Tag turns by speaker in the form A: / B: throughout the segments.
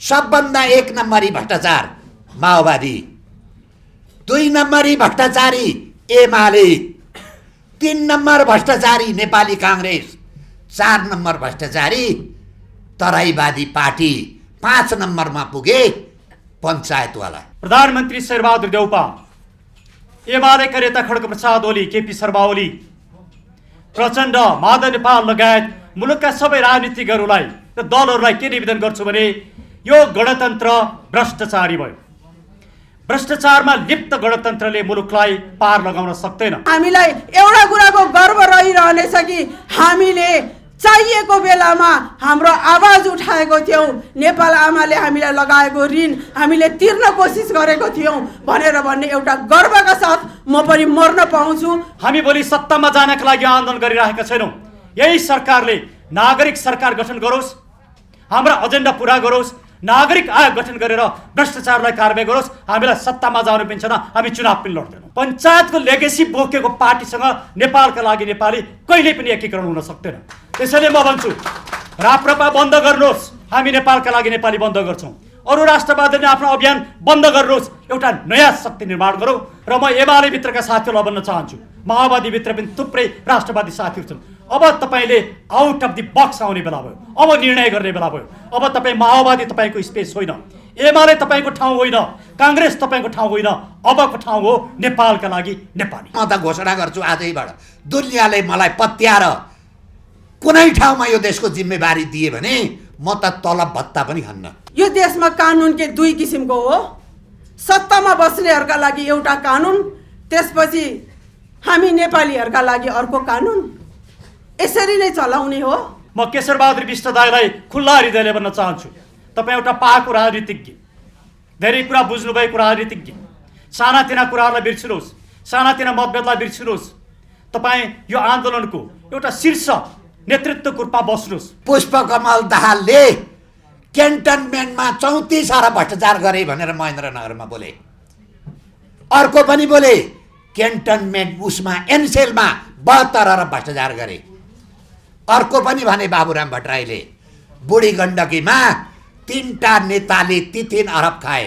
A: सबभन्दा 1 नम्बरी भ्रष्टाचार माओवादी, 2 नम्बरी भ्रष्टाचारी एमाले, 3 नम्बर भ्रष्टाचारी नेपाली कांग्रेस, 4 नम्बर भ्रष्टाचारी तराईवादी पार्टी, 5 नम्बरमा पुगे पञ्चायतवाला।
B: प्रधानमन्त्री शेरबहादुर देउपा, एमालेका नेता खड्गप्रसाद ओली, केपी शर्मा ओली, प्रचण्ड, माधव नेपाल लगायत मुलुकका सबै राजनीतिज्ञहरूलाई र दलहरूलाई के निवेदन गर्छु भने यो गणतन्त्र भ्रष्टाचारी भयो। भ्रष्टाचारमा लिप्त गणतन्त्रले मुलुकलाई पार लगाउन सक्दैन।
C: हामीलाई एउटा कुराको गर्व रहिरहनेछ कि हामीले चाहिएको बेलामा हाम्रो आवाज उठाएको थियौँ, नेपाल आमाले हामीलाई लगाएको ऋण हामीले तिर्न कोसिस गरेको थियौँ भनेर भन्ने एउटा गर्वका साथ म पनि मर्न पाउँछु।
B: हामी भोलि सत्तामा जानका लागि आन्दोलन गरिरहेका छैनौँ। यही सरकारले नागरिक सरकार गठन गरोस्, हाम्रा एजेन्डा पुरा गरोस्, नागरिक आयोग गठन गरेर भ्रष्टाचारलाई कारबाही गरोस्। हामीलाई सत्तामा जानु पनि छैन, हामी चुनाव पनि लड्दैनौँ। पञ्चायतको लेगेसी बोकेको पार्टीसँग नेपालका लागि नेपाली कहिल्यै पनि एकीकरण हुन सक्दैन। त्यसैले म भन्छु, राप्रपा बन्द गर्नुहोस्, हामी नेपालका लागि नेपाली बन्द गर्छौँ। अरू राष्ट्रवादीले आफ्नो अभियान बन्द गर्नुहोस्, एउटा नयाँ शक्ति निर्माण गरौँ। र म एमाले भित्रका साथीहरूलाई भन्न चाहन्छु, माओवादी भित्र पनि थुप्रै राष्ट्रवादी साथीहरू छन्। अब तपाईँले आउट अफ द बक्स आउने बेला भयो, अब निर्णय गर्ने बेला भयो। अब तपाईँ माओवादी तपाईँको स्पेस होइन, एमाले तपाईँको ठाउँ होइन, काङ्ग्रेस तपाईँको ठाउँ होइन, अबको ठाउँ हो नेपालका लागि नेपाली।
A: म त घोषणा गर्छु आजैबाट, दुनियाँले मलाई पत्याएर कुनै ठाउँमा यो देशको जिम्मेवारी दिए भने म त तलब भत्ता पनि खान्न।
C: यो देशमा कानुन के 2 किसिमको हो, सत्तामा बस्नेहरूका लागि एउटा कानुन, त्यसपछि हामी नेपालीहरूका लागि अर्को कानुन। यसरी नै चलाउने हो।
B: म केशरबहादुर विष्ट दाइलाई खुल्ला हृदयले भन्न चाहन्छु, तपाईँ एउटा पाएको राजनीतिज्ञ, धेरै कुरा बुझ्नुभएको राजनीतिज्ञ, सानातिना कुराहरूलाई बिर्सिनुहोस्, सानातिना मतभेदलाई बिर्सिनुहोस्। तपाईँ यो आन्दोलनको एउटा शीर्ष नेतृत्वको रूपमा बस्नुहोस्।
A: पुष्पकमल दाहालले क्यान्टनमेन्टमा 34 अरब भ्रष्टाचार गरे भनेर महेन्द्रनगरमा बोले। अर्को पनि बोले क्यान्टनमेन्ट उसमा एनसेलमा 72 अरब भ्रष्टाचार गरे। अर्को पनि भने बाबुराम भट्टराईले बुढी गण्डकीमा 3टा नेताले 3 अरब खाए।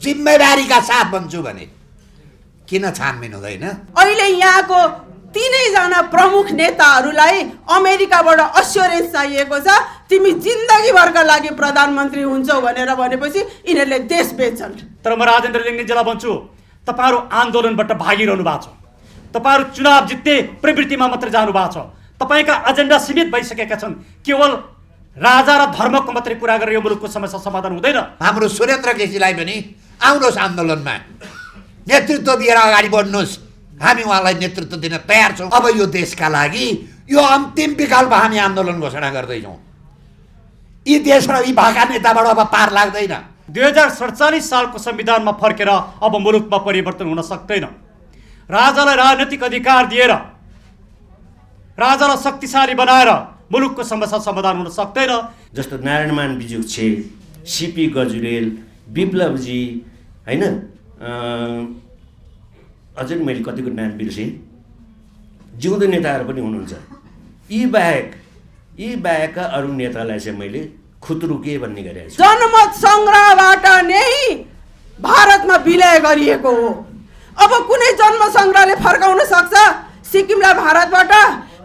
A: जिम्मेवारीका साथ भन्छु भने किन छानबिन हुँदैन?
C: अहिले यहाँको 3 जना प्रमुख नेताहरूलाई अमेरिकाबाट अस्योरेन्स चाहिएको छ, तिमी जिन्दगीभरका लागि प्रधानमन्त्री हुन्छौ भनेर भनेपछि यिनीहरूले देश बेच्छन्।
B: तर म राजेन्द्र लिङ्गदेनजीलाई भन्छु, तपाईँहरू आन्दोलनबाट भागिरहनु भएको छ, तपाईँहरू चुनाव जित्ने प्रवृत्तिमा मात्रै जानु भएको छ। तपाईँका एजेन्डा सीमित भइसकेका छन्, केवल राजा र धर्मको मात्रै कुरा गरेर यो मुलुकको समस्या समाधान हुँदैन।
A: हाम्रो सुरेन्द्र केसीलाई पनि आउनुहोस् आन्दोलनमा, नेतृत्व दिएर अगाडि बढ्नुहोस्, हामी उहाँलाई नेतृत्व दिन तयार छौँ। अब यो देशका लागि यो अन्तिम विकल्प हामी आन्दोलन घोषणा गर्दैछौँ। यी देश र यी भाका नेताबाट अब पार लाग्दैन।
B: 2047 सालको संविधानमा फर्केर अब मुलुकमा परिवर्तन हुन सक्दैन। राजालाई राजनीतिक अधिकार दिएर, राजालाई शक्तिशाली बनाएर मुलुकको समस्या समाधान हुन सक्दैन।
D: जस्तो नारायणमान बिजुक छे, सिपी गजुरेल, विप्लवजी, होइन, अझै मैले कतिको नाम बिर्सेँ, जिउँदो नेताहरू पनि हुनुहुन्छ। यी बाहेकका अरू नेतालाई चाहिँ मैले खुत्रुके भन्ने गरेको छु।
C: जनमत सङ्ग्रहबाट नै भारतमा विलय गरिएको हो। अब कुनै जन्म सङ्ग्रहले फर्काउन सक्छ सिक्किमलाई भारतबाट?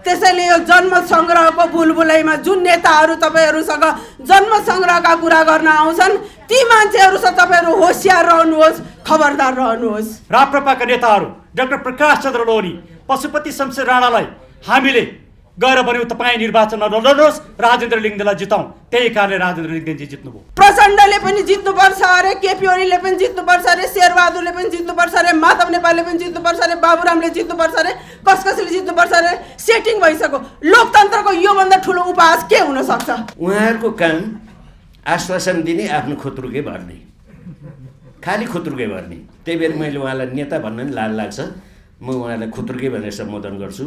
C: त्यसैले यो जन्म सङ्ग्रहको बुलबुलैमा जुन नेताहरू तपाईँहरूसँग जन्म सङ्ग्रहका कुरा गर्न आउँछन्, ती मान्छेहरूसँग तपाईँहरू होसियार रहनुहोस्, खबरदार रहनुहोस्।
B: राप्रपाका नेताहरू डाक्टर प्रकाश चन्द्र लोनी, पशुपति शमशेर राणालाई हामीले गएर भन्यौँ तपाईँ निर्वाचनमा लड्नुहोस्, राजेन्द्र लिङ्गदेनलाई जिताउँ। त्यही कारणले राजेन्द्र लिङ्गदेनजी जित्नुभयो।
C: प्रचण्डले पनि जित्नुपर्छ अरे, केपी ओलीले पनि जित्नुपर्छ अरे, शेरबहादुरले पनि जित्नुपर्छ अरे, माधव नेपालले पनि जित्नुपर्छ अरे, बाबुरामले जित्नुपर्छ अरे, कसले जित्नुपर्छ अरे। सेटिङ भइसक्यो। लोकतन्त्रको योभन्दा ठुलो उपहास के हुन सक्छ?
D: उहाँहरूको काम आश्वासन दिने, आफ्नो खुत्रुके भर्ने, खालि खुत्रुके भर्ने। त्यही भएर मैले उहाँलाई नेता भन्न नि लाज लाग्छ। म उहाँलाई खुत्रुके भनेर सम्बोधन गर्छु।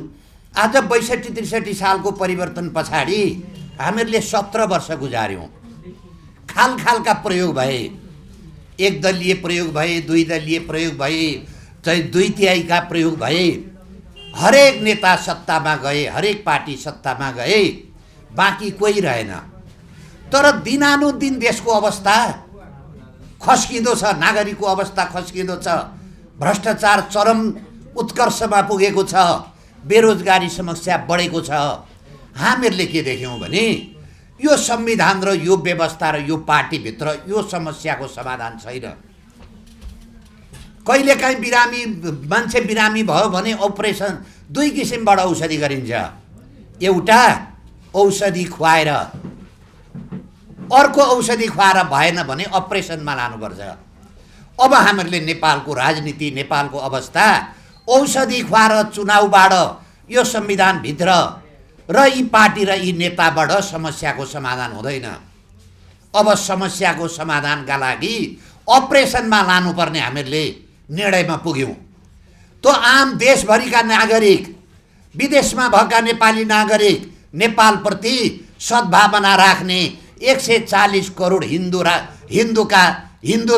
A: आज 62-63 सालको परिवर्तन पछाडि हामीहरूले 17 वर्ष गुजार्यौँ। खालका प्रयोग भए, 1 दलीय प्रयोग भए, 2 दलीय प्रयोग भए, चाहिँ 2/3 प्रयोग भए। हरेक नेता सत्तामा गए, हरेक पार्टी सत्तामा गए, बाँकी कोही रहेन। तर दिनानुदिन देशको अवस्था खस्किँदो छ, नागरिकको अवस्था खस्किँदो छ, भ्रष्टाचार चरम उत्कर्षमा पुगेको छ, बेरोजगारी समस्या बढेको छ। हामीहरूले के देख्यौँ भने यो संविधान र यो व्यवस्था र यो पार्टीभित्र यो समस्याको समाधान छैन। कहिलेकाहीँ मान्छे बिरामी भयो भने अपरेसन 2 किसिमबाट औषधि गरिन्छ। एउटा औषधि खुवाएर, अर्को औषधि खुवाएर भएन भने अपरेसनमा लानुपर्छ। अब हामीहरूले नेपालको राजनीति, नेपालको अवस्था औषधि खुवाएर चुनावबाट यो संविधानभित्र र यी पार्टी र यी नेताबाट समस्याको समाधान हुँदैन। अब समस्याको समाधानका लागि अपरेसनमा लानुपर्ने हामीहरूले निर्णयमा पुग्यौँ। त आम देशभरिका नागरिक, विदेशमा भएका नेपाली नागरिक, नेपालप्रति सद्भावना राख्ने 140 करोड हिन्दू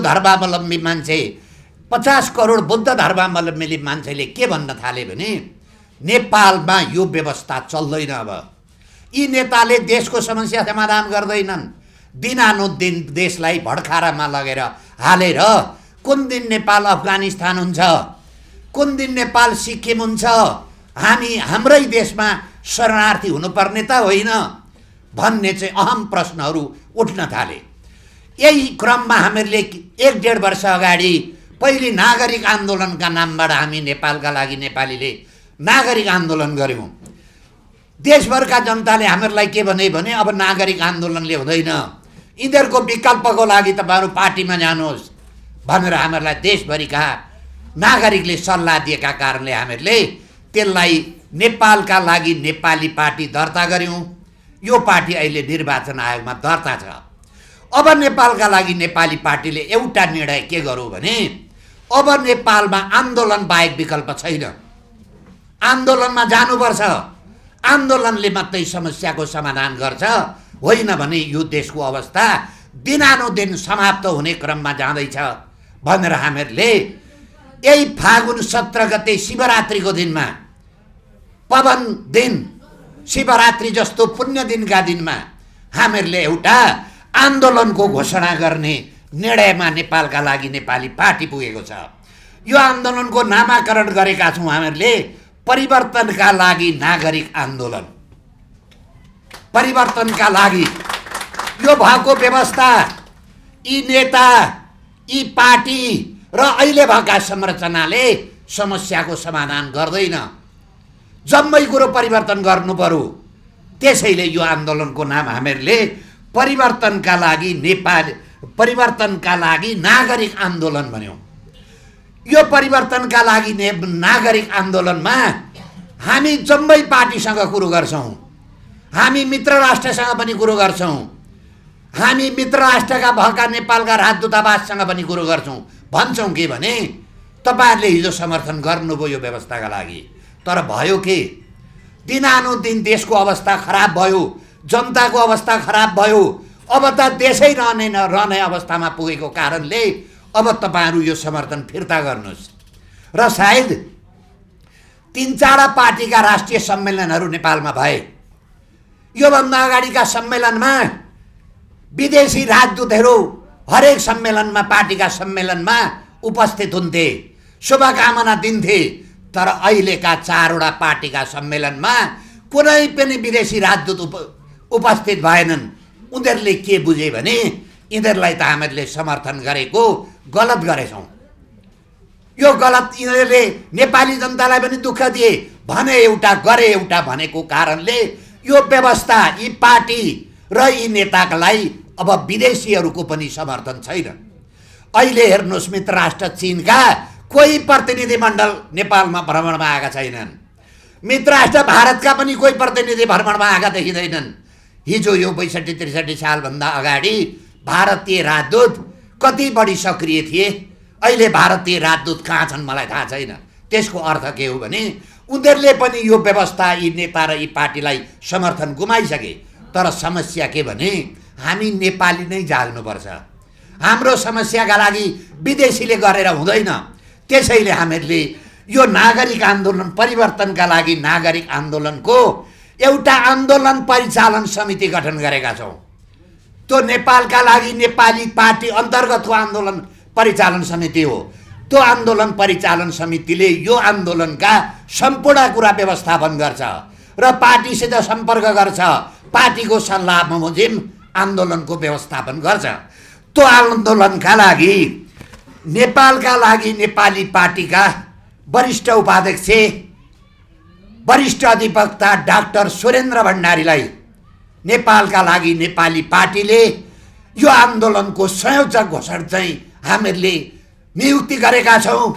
A: धर्मावलम्बी मान्छे, 50 करोड बुद्ध धर्मावलम्बी मान्छेले के भन्न थाले भने नेपालमा यो व्यवस्था चल्दैन। अब यी नेताले देशको समस्या समाधान गर्दैनन्, दिनानुदिन देशलाई भड्खारामा लगेर हालेर कुन दिन नेपाल अफगानिस्तान हुन्छ, कुन दिन नेपाल सिक्किम हुन्छ, हाम्रै देशमा शरणार्थी हुनुपर्ने त होइन भन्ने चाहिँ अहम प्रश्नहरू उठ्न थाले। यही क्रममा हामीहरूले 1-1.5 वर्ष अगाडि पहिले नागरिक आन्दोलनका नामबाट हामी नेपालका लागि नेपालीले नागरिक आन्दोलन गऱ्यौँ। देशभरका जनताले हामीहरूलाई के भने अब नागरिक आन्दोलनले हुँदैन, यिनीहरूको विकल्पको लागि तपाईँहरू पार्टीमा जानुहोस् भनेर हामीहरूलाई देशभरिका नागरिकले सल्लाह दिएका कारणले हामीहरूले त्यसलाई नेपालका लागि नेपाली पार्टी दर्ता गऱ्यौँ। यो पार्टी अहिले निर्वाचन आयोगमा दर्ता छ। अब नेपालका लागि नेपाली पार्टीले एउटा निर्णय के गरौँ भने अब नेपालमा आन्दोलन बाहेक विकल्प छैन। आन्दोलनमा जानुपर्छ, आन्दोलनले मात्रै समस्याको समाधान गर्छ, होइन भने यो देशको अवस्था दिनानुदिन समाप्त हुने क्रममा जाँदैछ भनेर हामीहरूले यही फागुन 17 गते शिवरात्रिको दिनमा, पवन दिन, शिवरात्रि जस्तो पुण्य दिनका दिनमा हामीहरूले एउटा आन्दोलनको घोषणा गर्ने निर्णयमा नेपालका लागि नेपाली पार्टी पुगेको छ। यो आन्दोलनको नामाकरण गरेका छौँ हामीहरूले परिवर्तनका लागि नागरिक आन्दोलन। परिवर्तनका लागि यो भएको व्यवस्था, यी नेता, यी पार्टी र अहिले भएका संरचनाले समस्याको समाधान गर्दैन। जम्मै कुरो परिवर्तन गर्नु पर्यो। त्यसैले यो आन्दोलनको नाम हामीहरूले परिवर्तनका लागि नागरिक आन्दोलन भन्यौँ। यो परिवर्तनका लागि नागरिक आन्दोलनमा हामी जम्मै पार्टीसँग कुरो गर्छौँ, हामी मित्र राष्ट्रसँग पनि कुरो गर्छौँ, हामी मित्र राष्ट्रका भएका नेपालका राजदूतावाससँग पनि कुरो गर्छौँ। भन्छौँ के भने तपाईँहरूले हिजो समर्थन गर्नुभयो यो व्यवस्थाका लागि, तर भयो के? दिनानुदिन देशको अवस्था खराब भयो, जनताको अवस्था खराब भयो। अब त देशै रहने अवस्थामा पुगेको कारणले अब तपाईँहरू यो समर्थन फिर्ता गर्नुहोस्। र सायद 3-4 पार्टीका राष्ट्रिय सम्मेलनहरू नेपालमा भए। योभन्दा अगाडिका सम्मेलनमा विदेशी राजदूतहरू हरेक सम्मेलनमा, पार्टीका सम्मेलनमा उपस्थित हुन्थे, शुभकामना दिन्थे। तर अहिलेका 4वटा पार्टीका सम्मेलनमा कुनै पनि विदेशी राजदूत उपस्थित भएनन्। उनीहरूले के बुझे भने यिनीहरूलाई त हामीहरूले समर्थन गरेको गलत गरेछौँ। यो गलत यिनीहरूले नेपाली जनतालाई पनि दुःख दिए, भने एउटा गरे एउटा भनेको कारणले यो व्यवस्था, यी पार्टी र यी नेतालाई अब विदेशीहरूको पनि समर्थन छैन। अहिले हेर्नुहोस्, मित्र राष्ट्र चीनका कोही प्रतिनिधिमण्डल नेपालमा भ्रमणमा आएका छैनन्। मित्र राष्ट्र भारतका पनि कोही प्रतिनिधि भ्रमणमा आएका देखिँदैनन्। हिजो यो 62-63 सालभन्दा अगाडि भारतीय राजदूत कति बढी सक्रिय थिए, अहिले भारतीय राजदूत कहाँ छन् मलाई थाहा छैन। त्यसको अर्थ के हो भने उनीहरूले पनि यो व्यवस्था, यी नेता र यी पार्टीलाई समर्थन गुमाइसके। तर समस्या के भने हामी नेपाली नै जाग्नुपर्छ। हाम्रो समस्याका लागि विदेशीले गरेर हुँदैन। त्यसैले हामीहरूले यो नागरिक आन्दोलन, परिवर्तनका लागि नागरिक आन्दोलनको एउटा आन्दोलन परिचालन समिति गठन गरेका छौँ। त्यो नेपालका लागि नेपाली पार्टी अन्तर्गतको आन्दोलन परिचालन समिति हो। त्यो आन्दोलन परिचालन समितिले यो आन्दोलनका सम्पूर्ण कुरा व्यवस्थापन गर्छ र पार्टीसित सम्पर्क गर्छ, पार्टीको सल्लाह बमोजिम आन्दोलनको व्यवस्थापन गर्छ। त्यो आन्दोलनका लागि नेपालका लागि नेपाली पार्टीका वरिष्ठ उपाध्यक्ष वरिष्ठ अधिवक्ता डाक्टर सुरेन्द्र भण्डारीलाई नेपालका लागि नेपाली पार्टीले यो आन्दोलनको संयोजक घोषणा चाहिँ हामीहरूले नियुक्ति गरेका छौँ।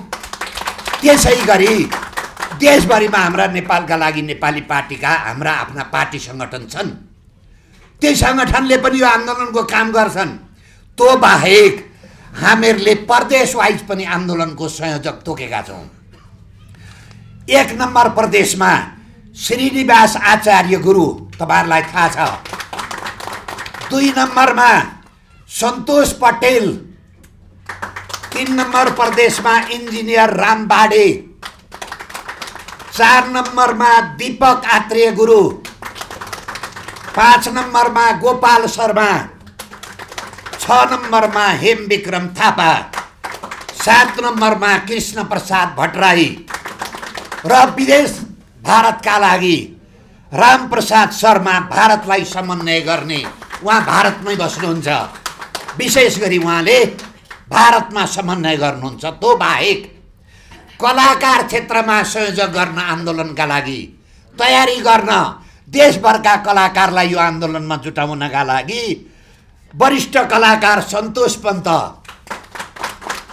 A: त्यसै गरी देशभरिमा हाम्रा नेपालका लागि नेपाली पार्टीका हाम्रा आफ्ना पार्टी सङ्गठन छन्, ती सङ्गठनले पनि यो आन्दोलनको काम गर्छन्। त्यो बाहेक हामीहरूले प्रदेश वाइज पनि आन्दोलनको संयोजक तोकेका छौँ। 1 नम्बर प्रदेशमा श्रीनिवास आचार्य गुरु, तपाईँहरूलाई थाहा छ। 2 नम्बरमा सन्तोष पटेल, 3 नम्बर प्रदेशमा इन्जिनियर राम बाडे, 4 नम्बरमा दीपक आत्रेय गुरु, 5 नम्बरमा गोपाल शर्मा, 6 नम्बरमा हेम विक्रम थापा, 7 नम्बरमा कृष्ण प्रसाद भट्टराई र विदेश भारतका लागि रामप्रसाद शर्मा, भारतलाई समन्वय गर्ने, उहाँ भारतमै बस्नुहुन्छ, विशेष गरी उहाँले भारतमा समन्वय गर्नुहुन्छ। त्यो बाहेक कलाकार क्षेत्रमा संयोजक गर्न आन्दोलनका लागि तयारी गर्न देशभरका कलाकारलाई यो आन्दोलनमा जुटाउनका लागि वरिष्ठ कलाकार सन्तोष पन्त,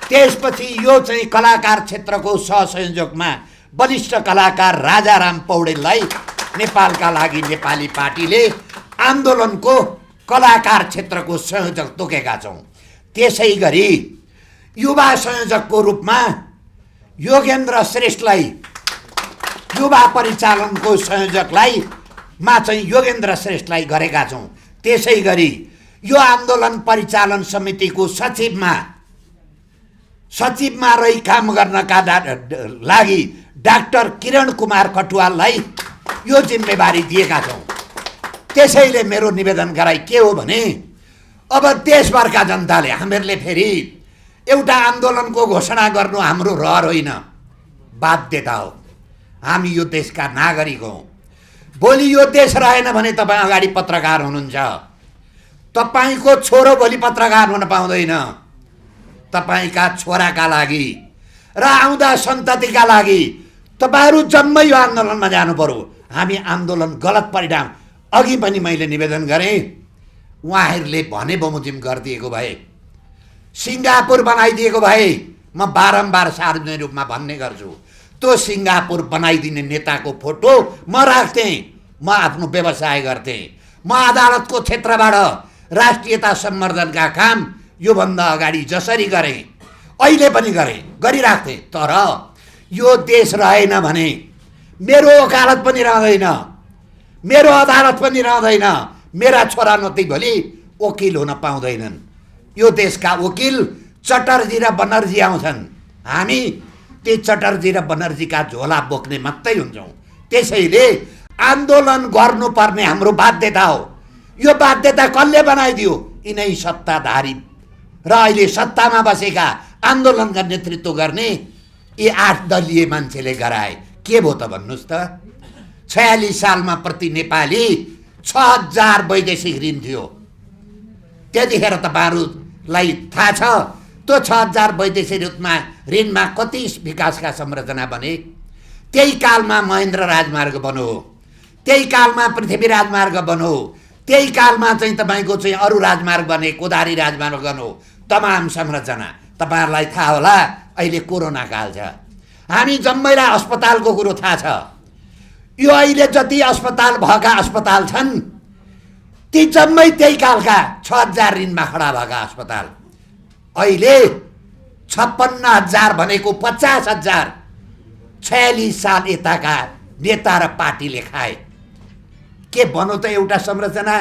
A: त्यसपछि यो चाहिँ कलाकार क्षेत्रको सहसंयोजकमा वरिष्ठ कलाकार राजाराम पौडेललाई नेपालका लागि नेपाली पार्टीले आन्दोलनको कलाकार क्षेत्रको संयोजक तोकेका छौँ। त्यसै गरी युवा संयोजकको रूपमा योगेन्द्र श्रेष्ठलाई, युवा परिचालनको संयोजकलाई चाहिँ योगेन्द्र श्रेष्ठलाई गरेका छौँ। त्यसै गरी यो आन्दोलन परिचालन समितिको सचिवमा रही काम गर्नका लागि डाक्टर किरण कुमार कटुवाललाई यो जिम्मेवारी दिएका छौँ। त्यसैले मेरो निवेदन गराइ के हो भने अब देशभरका जनताले हामीहरूले फेरि एउटा आन्दोलनको घोषणा गर्नु हाम्रो रहर होइन, बाध्यता हो। हामी यो देशका नागरिक हौँ। भोलि यो देश रहेन भने तपाईँ अगाडि पत्रकार हुनुहुन्छ, तपाईँको छोरो भोलि पत्रकार हुन पाउँदैन। तपाईँका छोराका लागि र आउँदा सन्ततिका लागि तपाईँहरू जम्मै यो आन्दोलनमा जानु पर्यो। हामी आन्दोलन गलत परिणाम अघि पनि मैले निवेदन गरेँ, उहाँहरूले भने बमोजिम गरिदिएको भए, सिङ्गापुर बनाइदिएको भए म बारम्बार सार्वजनिक रूपमा भन्ने गर्छु, त्यो सिङ्गापुर बनाइदिने नेताको फोटो म राख्थेँ, म आफ्नो व्यवसाय गर्थेँ, म अदालतको क्षेत्रबाट राष्ट्रियता सम्वर्धनका काम योभन्दा अगाडि जसरी गरेँ अहिले पनि गरिराख्थेँ। तर यो देश रहेन भने मेरो वकालत पनि रहँदैन, मेरो अदालत पनि रहँदैन, मेरा छोरा नती भोलि वकिल हुन पाउँदैनन्। यो देशका वकिल चटर्जी र बनर्जी आउँछन्, हामी ती चटर्जी र बनर्जीका झोला बोक्ने मात्रै हुन्छौँ। त्यसैले आन्दोलन गर्नुपर्ने हाम्रो बाध्यता हो। यो बाध्यता कसले बनाइदियो? यिनै सत्ताधारी र अहिले सत्तामा बसेका आन्दोलनका नेतृत्व गर्ने यी 8 दलीय मान्छेले गराए। के भयो त भन्नुहोस् त? 46 सालमा प्रति नेपाली 6000 वैदेशिक ऋण थियो। त्यतिखेर तपाईँहरूलाई थाहा छ त्यो 6000 वैदेशिक ऋणमा कति विकासका संरचना बने? त्यही कालमा महेन्द्र राजमार्ग बन्यो, त्यही कालमा पृथ्वी राजमार्ग बन्यो, त्यही कालमा चाहिँ तपाईँको चाहिँ अरू राजमार्ग बने, कोदारी राजमार्ग बन्यो, तमाम संरचना। तपाईँहरूलाई थाहा होला अहिले कोरोना काल छ, हामी जम्मैलाई अस्पतालको कुरो थाहा छ। यो अहिले जति अस्पताल भएका अस्पताल छन् ती जम्मै त्यही कालका 6000 ऋणमा खडा भएका अस्पताल। अहिले 56,000 भनेको 50,000 46 साल यताका नेता र पार्टीले खाए। के भनौँ त? एउटा संरचना,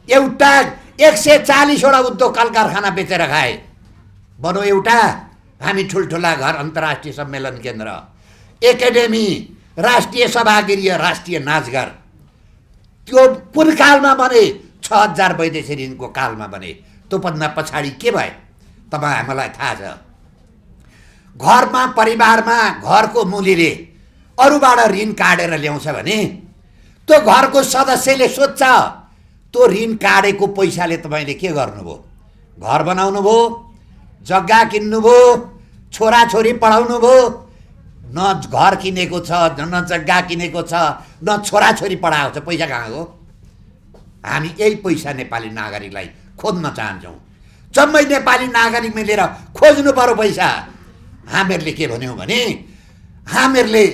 A: एउटा 140वटा उद्योग कल कारखाना बेचेर खाए। भनौँ एउटा हामी ठुल्ठुला घर, अन्तर्राष्ट्रिय सम्मेलन केन्द्र, एकाडेमी, राष्ट्रिय सभागृह, राष्ट्रिय नाचघर, त्यो पुनकालमा भने 6000 वैदेशिक ऋणको कालमा भने त्योभन्दा पछाडि के भयो तपाईँ हामीलाई थाहा छ। घरमा परिवारमा घरको मुलीले अरूबाट ऋण काटेर ल्याउँछ भने त्यो घरको सदस्यले सोध्छ त्यो ऋण काटेको पैसाले तपाईँले के गर्नुभयो? घर बनाउनु भयो, जग्गा किन्नुभयो, छोराछोरी पढाउनु भयो? न घर किनेको छ, न जग्गा किनेको छ, न छोराछोरी पढाएको छ, पैसा कहाँ हो? हामी यही पैसा नेपाली नागरिकलाई खोज्न चाहन्छौँ। जम्मै नेपाली नागरिक मिलेर खोज्नु पर्यो पैसा। हामीहरूले के भन्यौँ भने हामीहरूले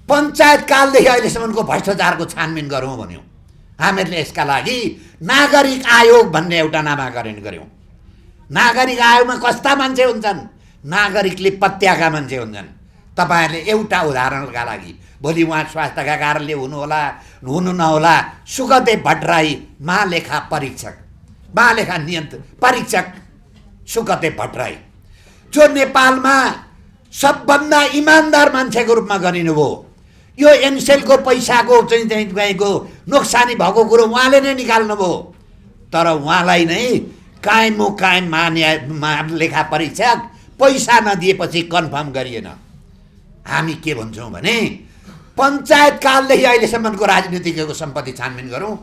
A: पञ्चायत कालदेखि अहिलेसम्मको भ्रष्टाचारको छानबिन गरौँ भन्यौँ। हामीहरूले यसका लागि नागरिक आयोग भन्ने एउटा नामाकरण गऱ्यौँ। नागरिक आयोगमा कस्ता मान्छे हुन्छन्? नागरिकले पत्याएका मान्छे हुन्छन्। तपाईँहरूले एउटा उदाहरणका लागि भोलि उहाँ स्वास्थ्यका कारणले हुनुहोला हुनु नहोला, सुखदेव भट्टराई महालेखा परीक्षक, महालेखा परीक्षक सुखदेव भट्टराई जो नेपालमा सबभन्दा इमान्दार मान्छेको रूपमा गरिनुभयो। यो एनसेलको पैसाको चाहिँ गएको नोक्सानी भएको कुरो उहाँले नै निकाल्नुभयो। तर उहाँलाई नै कायम महालेखा परीक्षक पैसा नदिएपछि कन्फर्म गरिएन। हामी के भन्छौँ भने पञ्चायत कालदेखि अहिलेसम्मको राजनीतिज्ञको सम्पत्ति छानबिन गरौँ,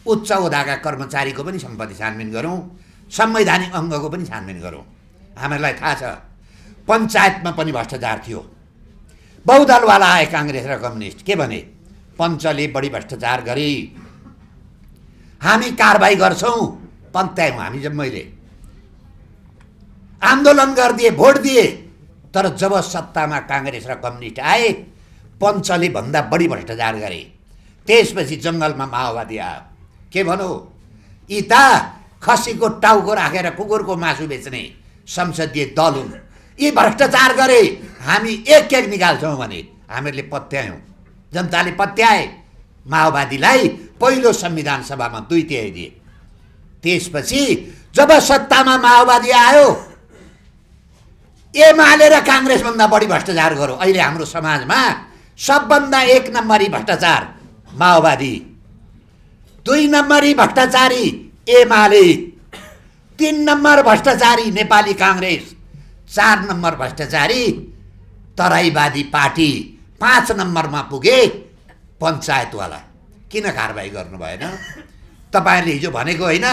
A: उच्च ओहदाका कर्मचारीको पनि सम्पत्ति छानबिन गरौँ, संवैधानिक अङ्गको पनि छानबिन गरौँ। हामीलाई थाहा छ पञ्चायतमा पनि भ्रष्टाचार थियो। बहुदलवाला आए काङ्ग्रेस र कम्युनिस्ट के भने पञ्चले बढी भ्रष्टाचार गरे, हामी कारबाही गर्छौँ पन्त्यायौँ। हामी जम्मैले आन्दोलन गरिदिए, भोट दिए, तर जब सत्तामा काङ्ग्रेस र कम्युनिस्ट आए पञ्चले भन्दा बढी भ्रष्टाचार गरे। त्यसपछि जङ्गलमा माओवादी आयो। के भनौँ, यी त खसीको टाउको राखेर कुकुरको मासु बेच्ने संसदीय दल हुन्। यी भ्रष्टाचार गरे, हामी एक एक निकाल्छौँ भने हामीहरूले पत्यायौँ। जनताले पत्याए। माओवादीलाई पहिलो संविधान सभामा 2/3 दिए। त्यसपछि जब सत्तामा माओवादी आयो, एमाले र काङ्ग्रेसभन्दा बढी भ्रष्टाचार गर्यो। अहिले हाम्रो समाजमा सबभन्दा 1 नम्बरी भ्रष्टाचार माओवादी, 2 नम्बरी भ्रष्टाचारी एमाले, 3 नम्बर भ्रष्टाचारी नेपाली काङ्ग्रेस, 4 नम्बर भ्रष्टाचारी तराईवादी पार्टी, 5 नम्बरमा पुगे पञ्चायतवाला। किन कारबाही गर्नु भएन? तपाईँहरूले हिजो भनेको होइन,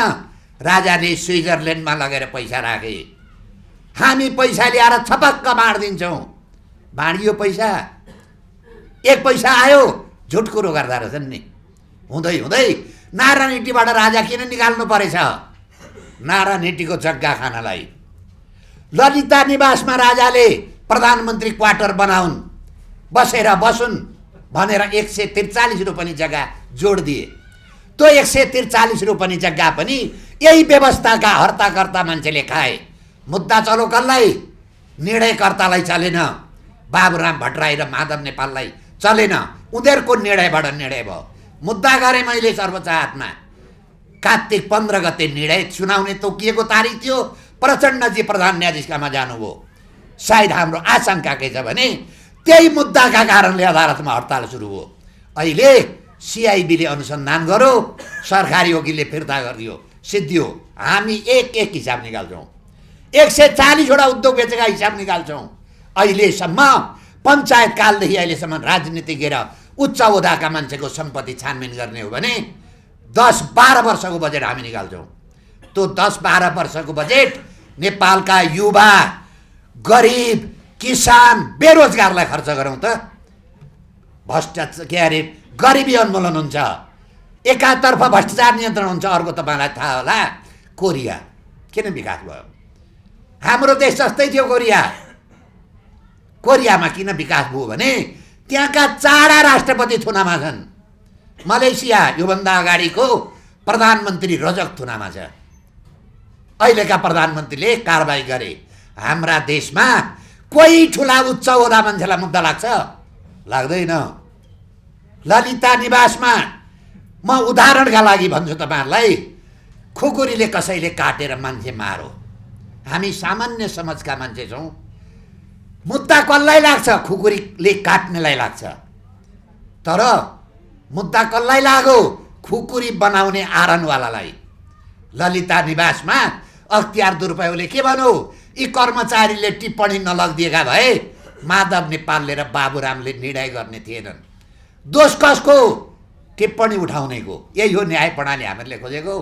A: राजाले स्विजरल्यान्डमा लगेर पैसा राखे, हामी पैसा ल्याएर छपक्क बाँडिदिन्छौँ। बाँडियो पैसा, 1 पैसा आयो, झुट कुरो गर्दा रहेछन् नि। हुँदै हुँदै नारायणहिटीबाट राजा किन निकाल्नु परेछ? नारायणहिटीको जग्गा खानलाई। ललिता निवासमा राजाले प्रधानमन्त्री क्वार्टर बनाउन्, बसुन् भनेर 143 रुपैयाँ जग्गा जोड दिए। त्यो 143 रुपैयाँ जग्गा पनि यही व्यवस्थाका हर्ताकर्ता मान्छेले खाए। मुद्दा चलो कसलाई? निर्णयकर्तालाई चलेन। बाबुराम भट्टराई र माधव नेपाललाई चलेन। उनीहरूको निर्णयबाट निर्णय भयो। मुद्दा गरेँ मैले सर्वोच्च हातमा। कार्तिक 15 गते निर्णय सुनाउने तोकिएको तारिक थियो। प्रचण्डजी प्रधान न्यायाधीशकामा जानुभयो। सायद हाम्रो आशंका के छ भने त्यही मुद्दाका कारणले अदालतमा हडताल सुरु भयो। अहिले सिआइबीले अनुसन्धान गर्यो, सरकारी वकिलले फिर्ता गरिदियो, सिद्धियो। हामी एक एक हिसाब निकाल्छौँ। 140वटा उद्योग बेचेका हिसाब निकाल्छौँ। अहिलेसम्म पञ्चायत कालदेखि अहिलेसम्म राजनीतिज्ञ र उच्च ओहदाका मान्छेको सम्पत्ति छानबिन गर्ने हो भने 10-12 वर्षको बजेट हामी निकाल्छौँ। त्यो 10-12 वर्षको बजेट नेपालका युवा, गरिब, किसान, बेरोजगारलाई खर्च गरौँ त। गरिबी उन्मूलन हुन्छ, एकातर्फ भ्रष्टाचार नियन्त्रण हुन्छ। अर्को तपाईँलाई थाहा होला, कोरिया किन विकास भयो? हाम्रो देश जस्तै थियो कोरिया। कोरियामा किन विकास भयो भने त्यहाँका 4 राष्ट्रपति थुनामा छन्। मलेसिया योभन्दा अगाडिको प्रधानमन्त्री रजक थुनामा छ। अहिलेका प्रधानमन्त्रीले कारबाही गरे। हाम्रा देशमा कोही ठुला उच्च ओहदा मान्छेलाई मुद्दा लाग्छ? लाग्दैन। ललिता निवासमा म उदाहरणका लागि भन्छु तपाईँहरूलाई, खुकुरीले कसैले काटेर मान्छे मारो। हामी सामान्य समाजका मान्छे छौँ। मुद्दा कसलाई लाग्छ? खुकुरीले काट्नेलाई लाग्छ। तर मुद्दा कसलाई लाग्यो? खुकुरी बनाउने आरनवालालाई। ललिता निवासमा अख्तियार दुरुपयोगले के भन्यो, यी कर्मचारीले टिप्पणी नलगिदिएका भए माधव नेपालले र बाबुरामले निर्णय गर्ने थिएनन्। दोष कसको? टिप्पणी उठाउनेको। यही हो न्याय प्रणाली हामीले खोजेको।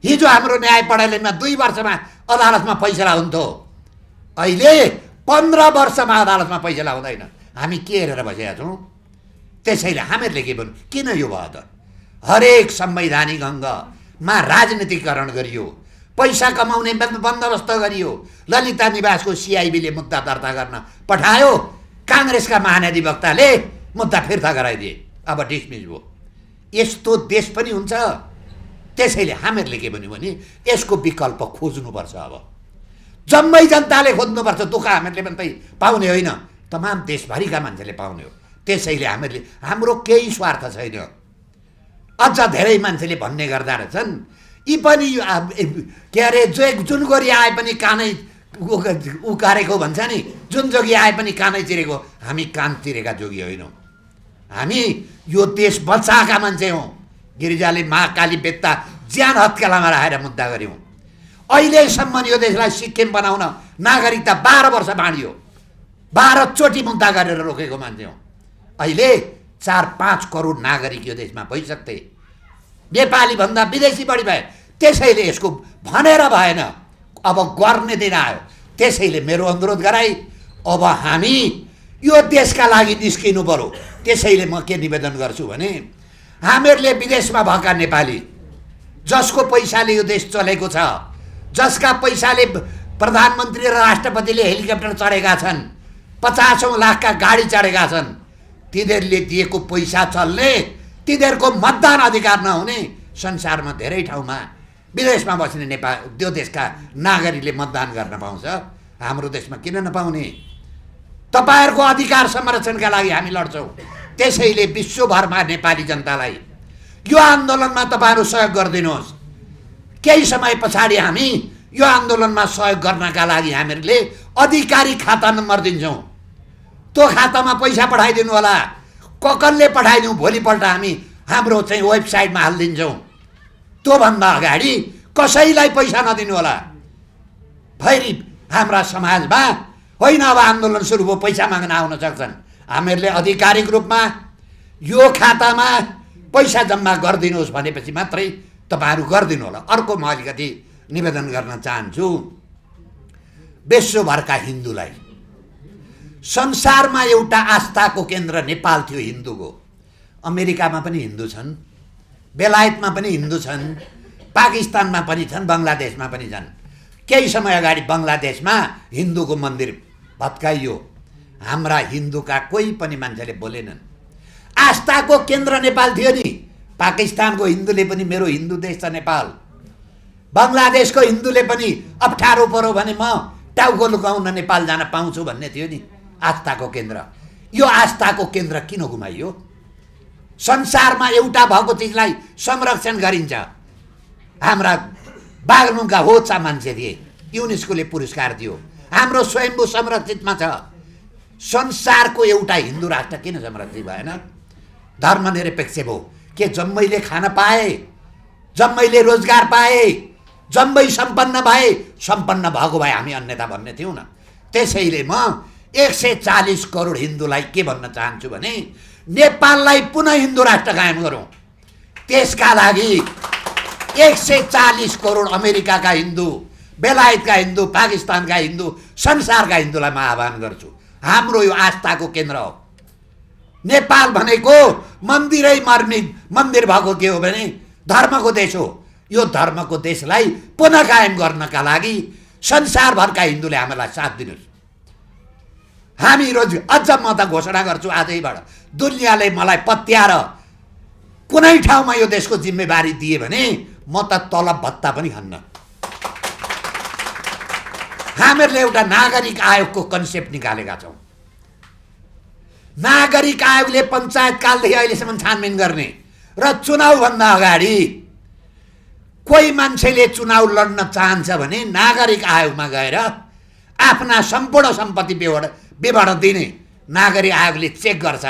A: हिजो हाम्रो न्याय प्रणालीमा 2 वर्षमा अदालतमा फैसला हुन्थ्यो, अहिले 15 वर्षमा अदालतमा फैसला हुँदैन। हामी के हेरेर बसेका छौँ? त्यसैले हामीहरूले के भन्नु, किन यो भयो त? हरेक संवैधानिक अङ्गमा राजनीतिकरण गरियो, पैसा कमाउने बन्दोबस्त गरियो। ललिता निवासको सिआइबीले मुद्दा दर्ता गर्न पठायो, काङ्ग्रेसका महाधिवक्ताले मुद्दा फिर्ता गराइदिए, अब डिसमिस भयो। यस्तो देश पनि हुन्छ। त्यसैले हामीहरूले के भन्यो भने यसको विकल्प खोज्नुपर्छ। अब जम्मै जनताले खोज्नुपर्छ। दुःख हामीहरूले पनि पाउने होइन, तमाम देशभरिका मान्छेले पाउने हो। त्यसैले हामीहरूले, हाम्रो केही स्वार्थ छैन। अझ धेरै मान्छेले भन्ने गर्दा रहेछन्, यी पनि के अरे जुन गोरी आए पनि कानै उकारेको भन्छ नि, जुन जोगी आए पनि कानै चिरेको। हामी कान चिरेका जोगी होइनौँ। हामी यो देश बचाएका मान्छे हौँ। गिरिजाले महाकाली बेत्ता ज्यान हत्केलामा राखेर मुद्दा गऱ्यौँ। अहिलेसम्म यो देशलाई सिक्किम बनाउन नागरिकता 12 वर्ष बाँडियो। 12 चोटि मुद्दा गरेर रोकेको मान्छे हौँ। अहिले 4-5 करोड नागरिक यो देशमा भइसक्थे, नेपाली भन्दा विदेशी बढी भए। त्यसैले यसको भनेर भएन, अब गर्ने दिन आयो। त्यसैले मेरो अनुरोध गराई, अब हामी यो देशका लागि निस्किनु पर्यो। त्यसैले म के निवेदन गर्छु भने, हामीहरूले विदेशमा भएका नेपाली, जसको पैसाले यो देश चलेको छ, जसका पैसाले प्रधानमन्त्री र राष्ट्रपतिले हेलिकप्टर चढेका छन्, 50औं लाखका गाडी चढेका छन्, तिनीहरूले दिएको पैसा चल्ने, तिनीहरूको मतदान अधिकार नहुने संसारमा धेरै ठाउँमा विदेशमा बस्ने नेपाल त्यो देशका नागरिकले मतदान गर्न पाउँछ। हाम्रो देशमा किन नपाउने? तपाईँहरूको अधिकार संरक्षणका लागि हामी लड्छौँ। त्यसैले विश्वभरमा नेपाली जनतालाई यो आन्दोलनमा तपाईँहरू सहयोग गरिदिनुहोस्। केही समय पछाडि हामी यो आन्दोलनमा सहयोग गर्नका लागि हामीहरूले अधिकारी खाता नम्बर दिन्छौँ। त्यो खातामा पैसा पठाइदिनु होला। कसले पठाइदिउँ, भोलिपल्ट हामी हाम्रो चाहिँ वेबसाइटमा हालिदिन्छौँ। त्योभन्दा अगाडि कसैलाई पैसा नदिनु होला। फेरि हाम्रा समाजमा होइन, अब आन्दोलन सुरु भयो, पैसा माग्न आउन सक्छन्। हामीहरूले आधिकारिक रूपमा यो खातामा पैसा जम्मा गरिदिनुहोस् भनेपछि मात्रै तपाईँहरू गरिदिनु होला। अर्को म अलिकति निवेदन गर्न चाहन्छु, विश्वभरका हिन्दूलाई, संसारमा एउटा आस्थाको केन्द्र नेपाल थियो हिन्दूको। अमेरिकामा पनि हिन्दू छन्, बेलायतमा पनि हिन्दू छन्, पाकिस्तानमा पनि छन्, बङ्गलादेशमा पनि छन्। केही समय अगाडि बङ्गलादेशमा हिन्दूको मन्दिर भत्काइयो। हाम्रा हिन्दूका कोही पनि मान्छेले बोलेनन्। आस्थाको केन्द्र नेपाल थियो नि। पाकिस्तानको हिन्दूले पनि मेरो हिन्दू देश छ नेपाल, बङ्गलादेशको हिन्दूले पनि अप्ठ्यारो पऱ्यो भने म टाउको लुकाउन नेपाल जान पाउँछु भन्ने थियो नि आस्थाको केन्द्र। यो आस्थाको केन्द्र किन गुमाइयो? संसारमा एउटा भएको चिजलाई संरक्षण गरिन्छ। हाम्रा बागलुङका होचा मान्छे थिए, युनेस्कोले पुरस्कार दियो। हाम्रो स्वयम्भू संरक्षितमा छ। संसारको एउटा हिन्दू राष्ट्र किन संरक्षित भएन? धर्मनिरपेक्ष भयो। के जम्मैले खान पाए, जम्मैले रोजगार पाए, जम्मै सम्पन्न भए? सम्पन्न भएको भए हामी अन्यथा भन्ने थियौँ न। त्यसैले म 140 करोड हिन्दूलाई के भन्न चाहन्छु भने, नेपाललाई पुनः हिन्दू राष्ट्र कायम गरौँ। त्यसका लागि 140 करोड अमेरिकाका हिन्दू, बेलायतका हिन्दू, पाकिस्तानका हिन्दू, संसारका हिन्दूलाई म आह्वान गर्छु। हाम्रो यो आस्थाको केन्द्र हो। नेपाल भनेको मन्दिरै मन्दिर भएको के हो भने धर्मको देश हो। यो धर्मको देशलाई पुनः कायम गर्नका लागि संसारभरका हिन्दूले हामीलाई साथ दिनुहोस्। हामी रोज अझ म त घोषणा गर्छु आजैबाट, दुनियाँले मलाई पत्याएर कुनै ठाउँमा यो देशको जिम्मेवारी दिए भने म त तलब भत्ता पनि खान्न। हामीहरूले एउटा नागरिक आयोगको कन्सेप्ट निकालेका छौँ। नागरिक आयोगले पञ्चायतकालदेखि अहिलेसम्म छानबिन गर्ने र चुनावभन्दा अगाडि कोही मान्छेले चुनाव लड्न चाहन्छ भने नागरिक आयोगमा गएर आफ्ना सम्पूर्ण सम्पत्ति विवरण दिने नागरिक आयोगले चेक गर्छ।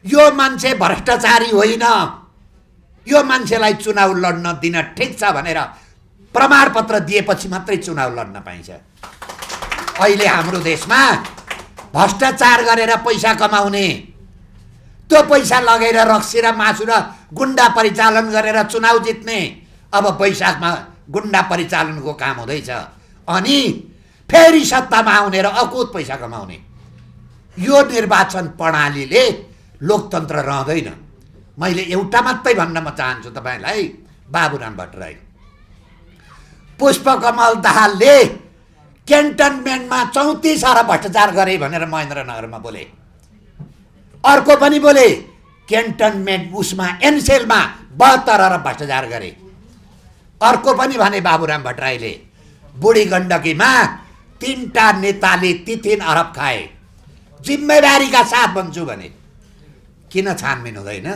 A: यो मान्छे भ्रष्टाचारी होइन, यो मान्छेलाई चुनाव लड्न दिन ठिक छ भनेर प्रमाणपत्र दिएपछि मात्रै चुनाव लड्न पाइन्छ। अहिले हाम्रो देशमा भ्रष्टाचार गरेर पैसा कमाउने, त्यो पैसा लगेर रक्सी र मासु र गुन्डा परिचालन गरेर चुनाव जित्ने, अब वैशाखमा गुन्डा परिचालनको काम हुँदैछ। अनि फेरि सत्तामा आउने र अकुत पैसा कमाउने, यो निर्वाचन प्रणालीले लोकतन्त्र रहँदैन। मैले एउटा मात्रै भन्न म चाहन्छु तपाईँलाई, बाबुराम भट्टराई, पुष्पकमल दाहालले क्यान्टनमेन्टमा 34 अरब भ्रष्टाचार गरे भनेर महेन्द्रनगरमा बोले। अर्को पनि बोले क्यान्टनमेन्ट उसमा एनसेलमा 72 अरब भ्रष्टाचार गरे। अर्को पनि भने बाबुराम भट्टराईले बुढी गण्डकीमा 3टा नेताले 3 अरब खाए। जिम्मेवारीका साथ भन्छु भने किन छानबिन हुँदैन?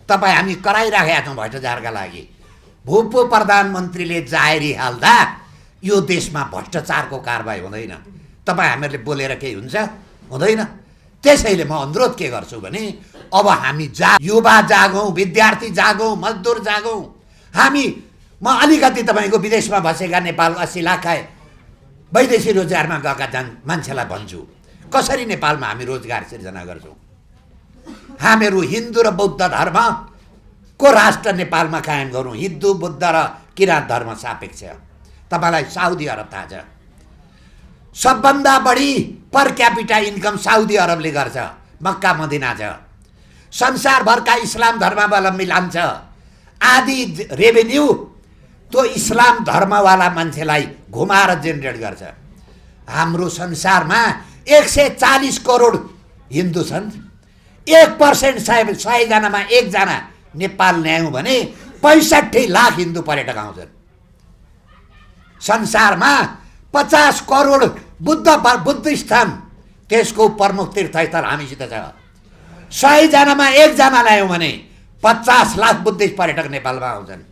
A: तपाईँ हामी कराइराखेका छौँ भ्रष्टाचारका लागि। भूपो प्रधानमन्त्रीले जाहेरी हाल्दा यो देशमा भ्रष्टाचारको कारबाही हुँदैन। तपाईँ हामीहरूले बोलेर केही हुन्छ? हुँदैन। त्यसैले म अनुरोध के गर्छु भने अब हामी युवा जागौँ, विद्यार्थी जागौँ, मजदुर जागौँ। म अलिकति तपाईँको विदेशमा बसेका नेपाल 80 लाख वैदेशिक रोजगारमा गएका मान्छेलाई भन्छु, कसरी नेपालमा हामी रोजगार सिर्जना गर्छौँ। हामीहरू हिन्दू र बौद्ध धर्मको राष्ट्र नेपालमा कायम गरौँ। हिन्दू, बुद्ध र किराँत धर्म सापेक्ष। तपाईँलाई साउदी अरब थाहा छ, सबभन्दा बढी पर क्यापिटा इन्कम साउदी अरबले गर्छ, मक्का मदिना छ। संसारभरका इस्लाम धर्मावलम्बी लान्छ। आदि रेभेन्यू त्यो इस्लाम धर्मवाला मान्छेलाई घुमाएर जेनेरेट गर्छ। हाम्रो संसारमा 140 करोड हिन्दू छन्। 1% 100 जनामा 1 जना नेपाल ल्यायौँ भने 65 लाख हिन्दू पर्यटक आउँछन्। संसारमा 50 करोड बुद्धिस्ट छन्, त्यसको प्रमुख तीर्थस्थल हामीसित छ। 100 जनामा 1 जना ल्यायौँ भने 50 लाख बुद्धिस्ट पर्यटक नेपालमा आउँछन्।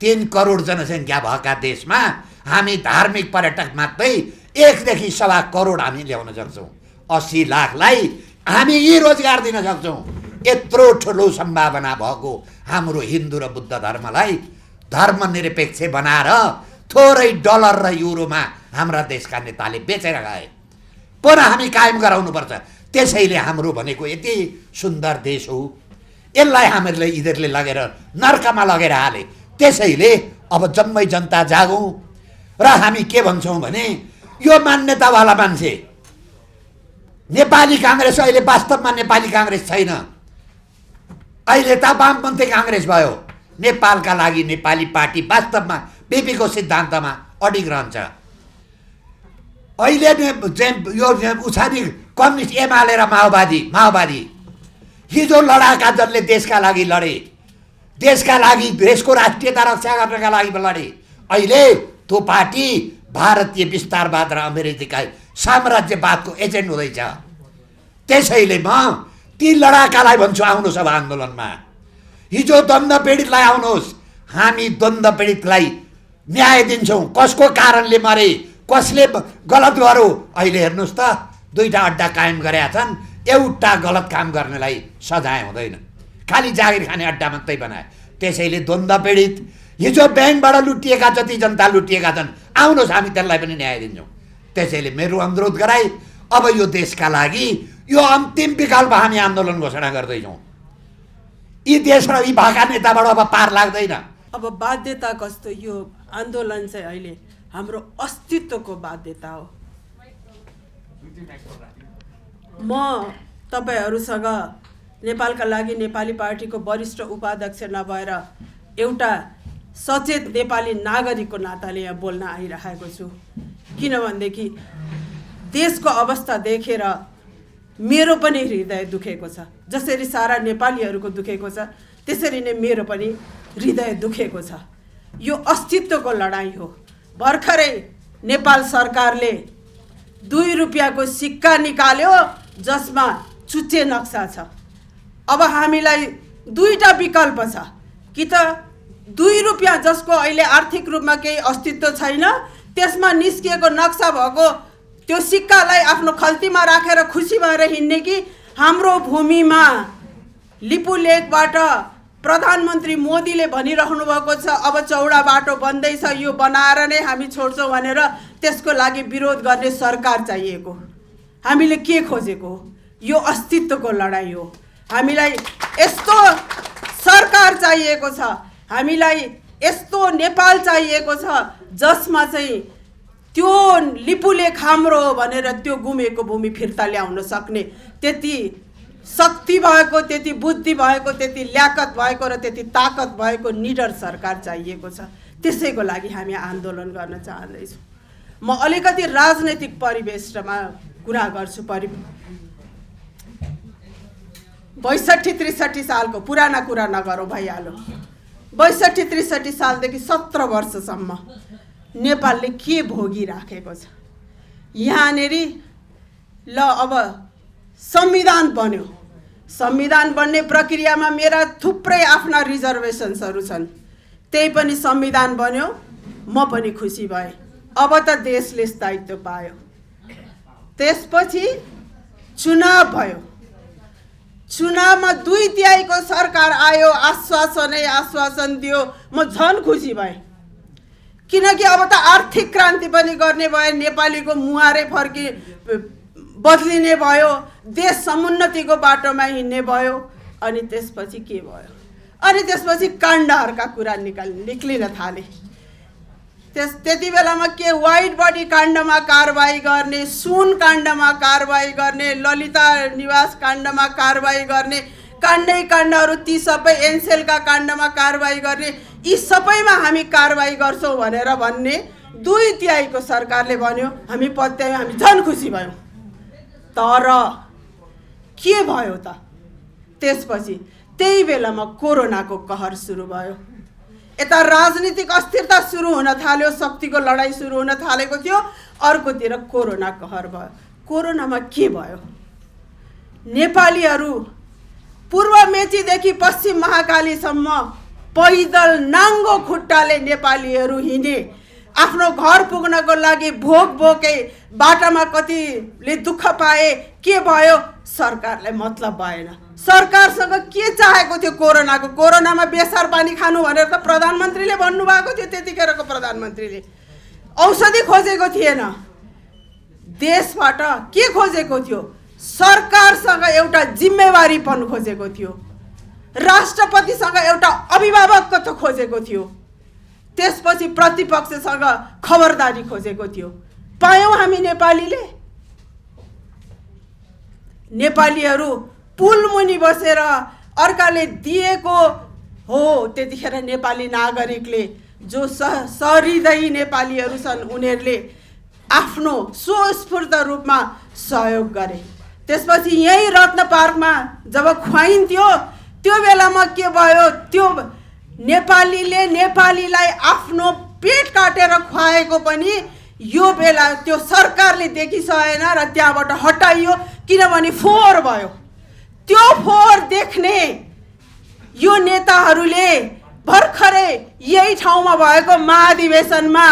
A: 3 करोड जनसङ्ख्या भएका देशमा हामी धार्मिक पर्यटक मात्रै 1 देखि 1.25 करोड हामी ल्याउन सक्छौँ। 80 लाखलाई हामी यी रोजगार दिन सक्छौँ। यत्रो ठुलो सम्भावना भएको हाम्रो हिन्दू र बुद्ध धर्मलाई धर्मनिरपेक्ष बनाएर थोरै डलर र युरोमा हाम्रा देशका नेताले बेचेर गए। पुनः हामी कायम गराउनुपर्छ। त्यसैले हाम्रो भनेको यति सुन्दर देश हो, यसलाई हामीहरूले यिनीहरूले लगेर नर्कमा लगेर हाले। त्यसैले अब जम्मै जनता जागौँ र हामी के भन्छौँ भने यो मान्यतावाला मान्छे नेपाली काङ्ग्रेस अहिले वास्तवमा नेपाली काङ्ग्रेस छैन, अहिले त वामपन्थी काङ्ग्रेस भयो। नेपालका लागि नेपाली पार्टी वास्तवमा बिपीको सिद्धान्तमा अडिग रहन्छ। अहिले यो उछानी कम्युनिस्ट एमाले र माओवादी हिजो लडाका जसले देशका लागि लडे, देशका लागि देशको राष्ट्रियता रक्षा गर्नका लागि लडे, अहिले त्यो पार्टी भारतीय विस्तारवाद र अमेरिका साम्राज्यवादको एजेन्ट हुँदैछ। त्यसैले म ती लडाकालाई भन्छु, आउनुहोस् अब आन्दोलनमा। हिजो द्वन्द्व पीडितलाई आउनुहोस्, हामी द्वन्द्व पीडितलाई न्याय दिन्छौँ। कसको कारणले मरे, कसले गलत गर्यो, अहिले हेर्नुहोस् त 2टा अड्डा कायम गरेका छन्। एउटा गलत काम गर्नेलाई सजाय हुँदैन, खालि जागिर खाने अड्डा मात्रै बनाए। त्यसैले द्वन्द्व पीडित, हिजो ब्याङ्कबाट लुटिएका जति जनता लुटिएका छन्, आउनुहोस् हामी त्यसलाई पनि न्याय दिन्छौँ। त्यसैले मेरो अनुरोध गराई, अब यो देशका लागि यो अन्तिम विकल्प हामी आन्दोलन घोषणा गर्दैछौँ। यी देश र यी भएका नेताबाट अब पार लाग्दैन।
C: अब बाध्यता कस्तो, यो आन्दोलन चाहिँ अहिले हाम्रो अस्तित्वको बाध्यता हो। म तपाईँहरूसँग नेपालका लागि नेपाली पार्टीको वरिष्ठ उपाध्यक्ष नभएर एउटा सचेत नेपाली नागरिकको नाताले यहाँ बोल्न आइरहेको छु। किनभनेदेखि देशको अवस्था देखेर मेरो पनि हृदय दुखेको छ। जसरी सारा नेपालीहरूको दुखेको छ, त्यसरी नै मेरो पनि हृदय दुखेको छ। यो अस्तित्वको लडाइँ हो। भर्खरै नेपाल सरकारले 2 रुपियाँको सिक्का निकाल्यो जसमा चुच्चे नक्सा छ। अब हामीलाई 2टा विकल्प छ, कि त 2 रुपियाँ जसको अहिले आर्थिक रूपमा केही अस्तित्व छैन, त्यसमा निस्किएको नक्सा भएको त्यो सिक्कालाई आफ्नो खल्तीमा राखेर खुसी भएर हिँड्ने, कि हाम्रो भूमिमा लिपु लेकबाट प्रधानमन्त्री मोदीले भनिरहनु भएको छ अब चौडा बाटो बन्दैछ, यो बनाएर नै हामी छोड्छौँ भनेर त्यसको लागि विरोध गर्ने सरकार चाहिएको। हामीले के खोजेको हो? यो अस्तित्वको लडाइँ हो। हामीलाई यस्तो सरकार चाहिएको छ, हामीलाई यस्तो नेपाल चाहिएको छ जसमा चाहिँ त्यो लिपुले खाम्रो हो भनेर त्यो गुमेको भूमि फिर्ता ल्याउन सक्ने त्यति शक्ति भएको, त्यति बुद्धि भएको, त्यति ल्याकत भएको र त्यति ताकत भएको निडर सरकार चाहिएको छ। त्यसैको लागि हामी आन्दोलन गर्न चाहँदैछौँ। म अलिकति राजनैतिक परिवेशमा कुरा गर्छु। 62-63 सालको पुराना कुरा नगरौँ, भइहाल्यो। 62-63 सालदेखि 17 वर्षसम्म नेपालले के भोगिराखेको छ। यहाँनिर ल अब संविधान बन्यो। संविधान बन्ने प्रक्रियामा मेरा थुप्रै आफ्ना रिजर्भेसन्सहरू छन्। त्यही पनि संविधान बन्यो, म पनि खुसी भएँ। अब त देशले स्थायित्व पायो। त्यसपछि चुनाव भयो। चुनावमा 2/3 सरकार आयो, आश्वासन दियो। म झन् खुसी भएँ, किनकि अब त आर्थिक क्रान्ति पनि गर्ने भयो, नेपालीको मुहारै बदलिने भयो, देश समुन्नतिको बाटोमा हिँड्ने भयो। अनि त्यसपछि के भयो? अनि त्यसपछि काण्डहरूका कुरा निक्लिन थाले। त्यति बेलामा के वाइड बडी काण्डमा कारबाही गर्ने, सुन काण्डमा कारबाही गर्ने, ललिता निवास काण्डमा कारबाही गर्ने, काण्डहरू ती सबै एनसेलका काण्डमा कारबाही गर्ने, यी सबैमा हामी कारबाही गर्छौँ भनेर भन्ने 2/3 सरकारले भन्यो। हामी पत्यायौँ, हामी झन् खुसी भयौँ। तर के भयो त? त्यसपछि त्यही बेलामा कोरोनाको कहर सुरु भयो। यता राजनीतिक अस्थिरता सुरु हुन थाल्यो, शक्तिको लडाइँ सुरु हुन थालेको थियो। अर्कोतिर कोरोना कहर भयो। कोरोनामा के भयो? नेपालीहरू पूर्व मेचीदेखि पश्चिम महाकालीसम्म पैदल नाङ्गो खुट्टाले नेपालीहरू हिँडे। आफ्नो घर पुग्नको लागि भोकै बाटामा कतिले दुःख पाए। के भयो? सरकारलाई मतलब भएन। सरकारसँग के चाहेको थियो? कोरोनामा बेसार पानी खानु भनेर त प्रधानमन्त्रीले भन्नुभएको थियो। त्यतिखेरको प्रधानमन्त्रीले औषधि खोजेको थिएन। देशबाट के खोजेको थियो? सरकारसँग एउटा जिम्मेवारीपन खोजेको थियो। राष्ट्रपतिसँग एउटा अभिभावकत्व खोजेको थियो। त्यसपछि प्रतिपक्षसँग खबरदारी खोजेको थियो। पायौँ हामी नेपालीले? नेपालीहरू पुलमुनि बसेर अर्काले दिएको हो। त्यतिखेर नेपाली नागरिकले जो सहृदयी नेपालीहरू छन् उनीहरूले आफ्नो स्वस्फूर्त रूपमा सहयोग गरे। त्यसपछि यही रत्न पार्कमा जब खुवाइन्थ्यो त्यो बेलामा के भयो? त्यो नेपालीले नेपालीलाई आफ्नो पेट काटेर खुवाएको पनि यो बेला त्यो सरकारले देखिसकेन र त्यहाँबाट हटाइयो, किनभने फोहोर भयो। त्यो फोहोर देख्ने यो नेताहरूले भर्खरै यही ठाउँमा भएको महाधिवेशनमा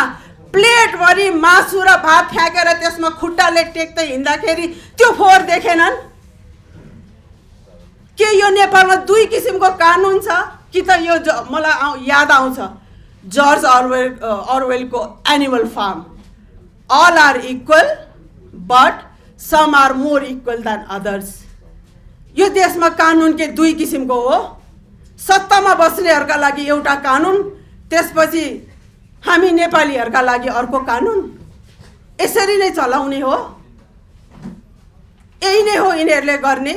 C: प्लेटभरि मासु र भात फ्याँकेर त्यसमा खुट्टाले टेक्दै हिँड्दाखेरि त्यो फोहोर देखेनन्? के यो नेपालमा 2 किसिमको कानुन छ कि त यो मलाई याद आउँछ जर्ज अर्वेलको animal farm. All are equal, but some are more equal than others. यो देशमा कानुन के 2 किसिमको हो। सत्तामा बस्नेहरूका लागि एउटा कानुन, त्यसपछि हामी नेपालीहरूका लागि अर्को कानुन। यसरी नै चलाउने हो। यही नै हो यिनीहरूले गर्ने।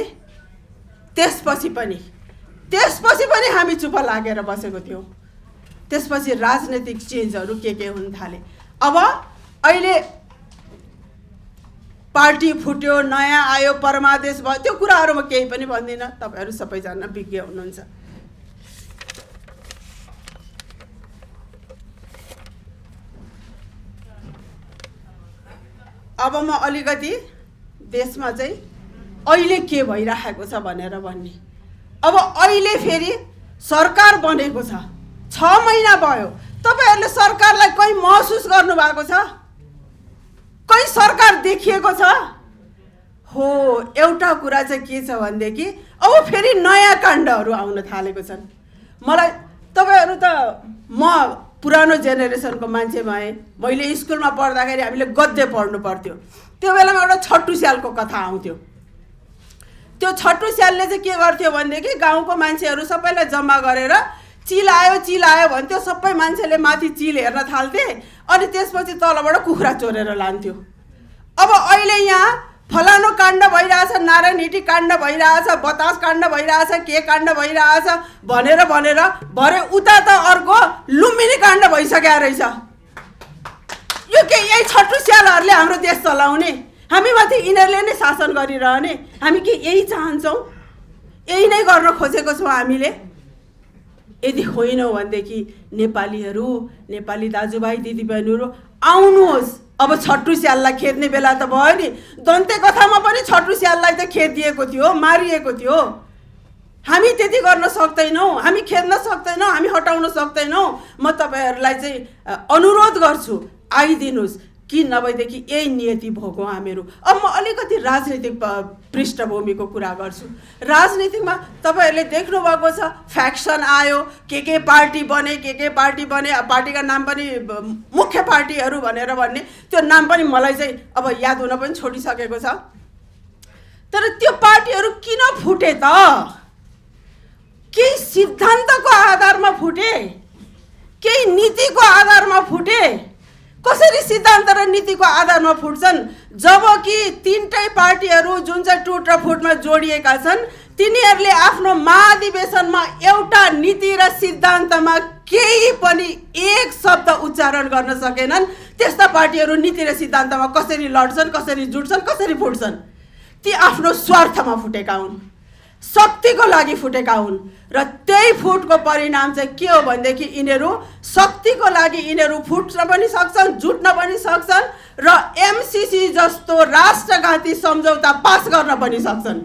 C: त्यसपछि पनि हामी चुप लागेर बसेको थियौँ। त्यसपछि राजनीतिक चेन्जहरू के हुन थाले। अब अहिले पार्टी फुट्यो, नयाँ आयो, परमादेश भयो, त्यो कुराहरूमा केही पनि भन्दिनँ। तपाईँहरू सबैजना विज्ञ हुनुहुन्छ। अब म अलिकति देशमा चाहिँ अहिले के भइरहेको छ भनेर भन्ने। अब अहिले फेरि सरकार बनेको छ, 6 महिना भयो। तपाईँहरूले सरकारलाई कहीँ महसुस गर्नुभएको छ? कहीँ सरकार देखिएको छ? हो, एउटा कुरा चाहिँ के छ भनेदेखि अब फेरि नयाँ काण्डहरू आउन थालेको छन्। मलाई तपाईँहरू त म पुरानो जेनेरेसनको मान्छे भएँ। मैले स्कुलमा पढ्दाखेरि हामीले गद्य पढ्नु पर्थ्यो। त्यो बेलामा एउटा छट्टु स्यालको कथा आउँथ्यो। त्यो छट्टु स्यालले चाहिँ के गर्थ्यो भनेदेखि गाउँको मान्छेहरू सबैलाई जम्मा गरेर चिल आयो भन्थ्यो। सबै मान्छेले माथि चिल हेर्न थाल्थे अनि त्यसपछि तलबाट कुखुरा चोरेर लान्थ्यो। अब अहिले यहाँ फलानु काण्ड भइरहेछ, नारायण हिटी काण्ड भइरहेछ, बतास काण्ड भइरहेछ, के काण्ड भइरहेछ भनेर भरे उता त अर्को लुम्बिनी काण्ड भइसकेको रहेछ। यो के यही छट्टु स्यालहरूले हाम्रो देश चलाउने, हामीमाथि यिनीहरूले नै शासन गरिरहने? हामी के यही चाहन्छौँ? यही नै गर्न खोजेको छौँ हामीले? यदि होइनौँ भनेदेखि नेपालीहरू, नेपाली दाजुभाइ दिदीबहिनीहरू आउनुहोस्। अब छट्टु स्याललाई खेद्ने बेला त भयो नि। दन्ते कथामा पनि छट्टु स्याललाई त खेदिएको थियो, मारिएको थियो। हामी त्यति गर्न सक्दैनौँ, हामी खेद्न सक्दैनौँ, हामी हटाउन सक्दैनौँ। म तपाईँहरूलाई चाहिँ अनुरोध गर्छु, आइदिनुहोस्। कि नभएदेखि यही नियति भोगौँ हामीहरू। अब म अलिकति राजनीतिक पृष्ठभूमिको कुरा गर्छु। राजनीतिमा तपाईँहरूले देख्नुभएको छ, फ्याक्सन आयो, के पार्टी बने, के पार्टी बने, पार्टीका नाम पनि मुख्य पार्टीहरू भनेर भन्ने, त्यो नाम पनि मलाई चाहिँ अब याद हुन पनि छोडिसकेको छ। तर त्यो पार्टीहरू किन फुटे त? केही सिद्धान्तको आधारमा फुटे, केही नीतिको आधारमा फुटे। कसरी सिद्धान्त र नीतिको आधारमा फुट्छन्? जबकि तीनटै पार्टीहरू जुन चाहिँ टुट र फुटमा जोडिएका छन्, तिनीहरूले आफ्नो महाधिवेशनमा एउटा नीति र सिद्धान्तमा केही पनि एक शब्द उच्चारण गर्न सकेनन्। त्यस्ता पार्टीहरू नीति र सिद्धान्तमा कसरी लड्छन्, कसरी जुट्छन्, कसरी फुट्छन्? ती आफ्नो स्वार्थमा फुटेका हुन्, शक्तिको लागि फुटेका हुन्। र त्यही फुटको परिणाम चाहिँ के हो भनेदेखि यिनीहरू शक्तिको लागि यिनीहरू फुट्न पनि सक्छन्, जुट्न पनि सक्छन् र एमसीसी जस्तो राष्ट्रघाती सम्झौता पास गर्न पनि सक्छन्।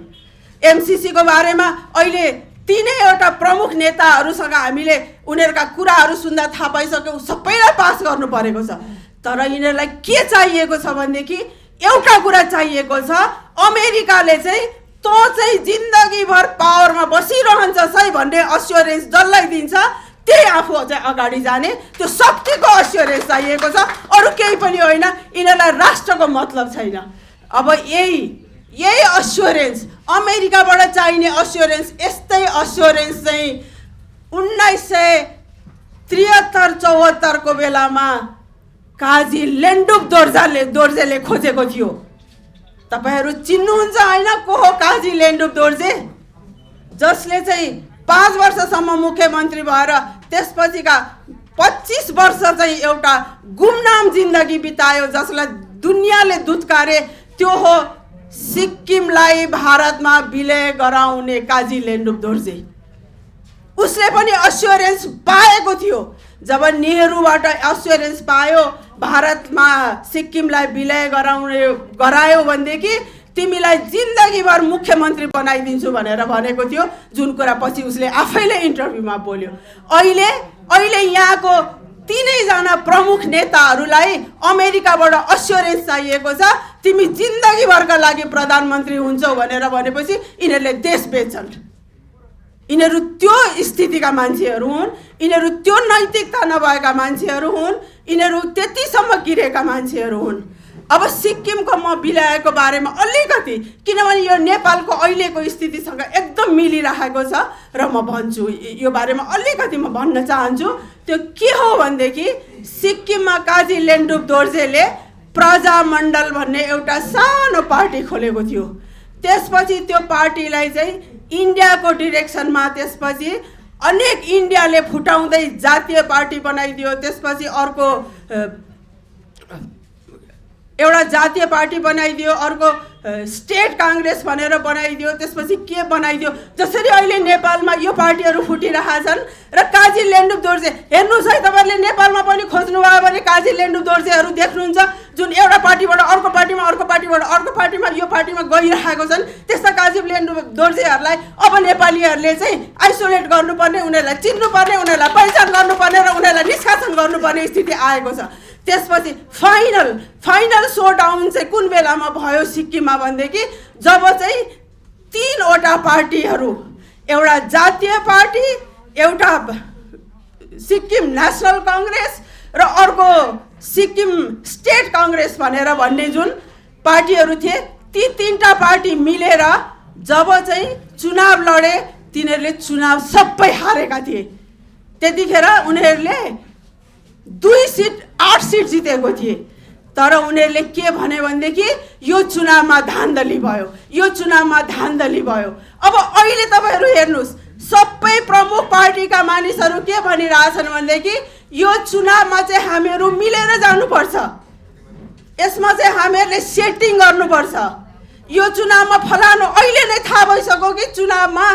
C: एमसीसीको बारेमा अहिले तीनैवटा प्रमुख नेताहरूसँग हामीले उनीहरूका कुराहरू सुन्दा थाहा पाइसक्यौँ। सबैलाई पास गर्नु परेको छ। तर यिनीहरूलाई के चाहिएको छ भनेदेखि एउटा कुरा चाहिएको छ, अमेरिकाले चाहिँ तँ चाहिँ जिन्दगीभर पावरमा बसिरहन्छस् है भन्ने अस्योरेन्स जसलाई दिन्छ, त्यही आफू चाहिँ अगाडि जाने त्यो शक्तिको अस्योरेन्स चाहिएको छ। अरू केही पनि होइन। यिनीहरूलाई राष्ट्रको मतलब छैन। अब यही अस्योरेन्स, अमेरिकाबाट चाहिने अस्योरेन्स, यस्तै अस्योरेन्स चाहिँ 1973-74 को बेलामा काजी लेन्डुप दोर्जेले खोजेको थियो। तपाईहरू चिन्नुहुन्छ होइन को हो काजी लेन्डुप दोर्जे? जसले चाहिँ 5 वर्षसम्म मुख्यमन्त्री भएर त्यसपछिका 25 वर्ष चाहिँ एउटा गुमनाम जिन्दगी बितायो, जसलाई दुनियाँले दुत्कारे। त्यो हो सिक्किमलाई भारतमा विलय गराउने काजी लेन्डुप दोर्जे। उसले पनि अस्योरेन्स पाएको थियो। जब नेहरूबाट अस्योरेन्स पायो भारतमा सिक्किमलाई विलय गरायो भनेदेखि तिमीलाई जिन्दगीभर मुख्यमन्त्री बनाइदिन्छु भनेर भनेको थियो, जुन कुरा पछि उसले आफैले इन्टरभ्यूमा बोल्यो। अहिले यहाँको तीनैजना प्रमुख नेताहरूलाई अमेरिकाबाट अस्योरेन्स चाहिएको छ, तिमी जिन्दगीभरका लागि प्रधानमन्त्री हुन्छौ भनेर भनेपछि यिनीहरूले देश बेच्छन्। यिनीहरू त्यो स्थितिका मान्छेहरू हुन्, यिनीहरू त्यो नैतिकता नभएका मान्छेहरू हुन्, यिनीहरू त्यतिसम्म गिरेका मान्छेहरू हुन्। अब सिक्किमको म विलयको बारेमा अलिकति, किनभने यो नेपालको अहिलेको स्थितिसँग एकदम मिलिरहेको छ र म भन्छु यो बारेमा अलिकति म भन्न चाहन्छु। त्यो के हो भनेदेखि सिक्किममा काजी लेन्डुप दोर्जेले प्रजामण्डल भन्ने एउटा सानो पार्टी खोलेको थियो। त्यसपछि त्यो पार्टीलाई चाहिँ इन्डियाको डिरेक्सनमा त्यसपछि अनेक इन्डियाले फुटाउँदै जातीय पार्टी बनाइदियो। त्यसपछि अर्को एउटा जातीय पार्टी बनाइदियो, अर्को स्टेट काङ्ग्रेस भनेर बनाइदियो। त्यसपछि के बनाइदियो, जसरी अहिले नेपालमा यो पार्टीहरू फुटिरहेछन्। र काजी लेन्डुप दोर्जे हेर्नुहोस् है, तपाईँहरूले नेपालमा पनि खोज्नुभयो भने काजी लेन्डुप दोर्जेहरू देख्नुहुन्छ, जुन एउटा पार्टीबाट अर्को पार्टीमा, अर्को पार्टीबाट अर्को पार्टीमा, यो पार्टीमा गइरहेको छन्। त्यस्ता काजी लेन्डुप दोर्जेहरूलाई अब नेपालीहरूले चाहिँ आइसोलेट गर्नुपर्ने, उनीहरूलाई चिन्नुपर्ने, उनीहरूलाई पहिचान गर्नुपर्ने र उनीहरूलाई निष्कासन गर्नुपर्ने स्थिति आएको छ। त्यसपछि फाइनल सोडाउन चाहिँ कुन बेलामा भयो सिक्किममा भनेदेखि जब चाहिँ 3वटा पार्टीहरू, एउटा जातीय पार्टी, एउटा सिक्किम नेसनल काङ्ग्रेस र अर्को सिक्किम स्टेट काङ्ग्रेस भनेर भन्ने जुन पार्टीहरू थिए, ती तीनटा पार्टी मिलेर जब चाहिँ चुनाव लडे तिनीहरूले चुनाव सबै हारेका थिए। त्यतिखेर उनीहरूले 2 सिट 8 सिट जितेको थिए। तर उनीहरूले के भने भनेदेखि यो चुनावमा धान्धली भयो, यो चुनावमा धान्धली भयो। अब अहिले तपाईहरू हेर्नुस्, सबै प्रमुख पार्टीका मानिसहरू के भनिरहेछन् भनेदेखि यो चुनावमा चाहिँ हामीहरू मिलेर जानुपर्छ, यसमा चाहिँ हामीहरूले सेटिङ गर्नुपर्छ। यो चुनावमा फलानु अहिले नै थाहा भइसक्यो कि चुनावमा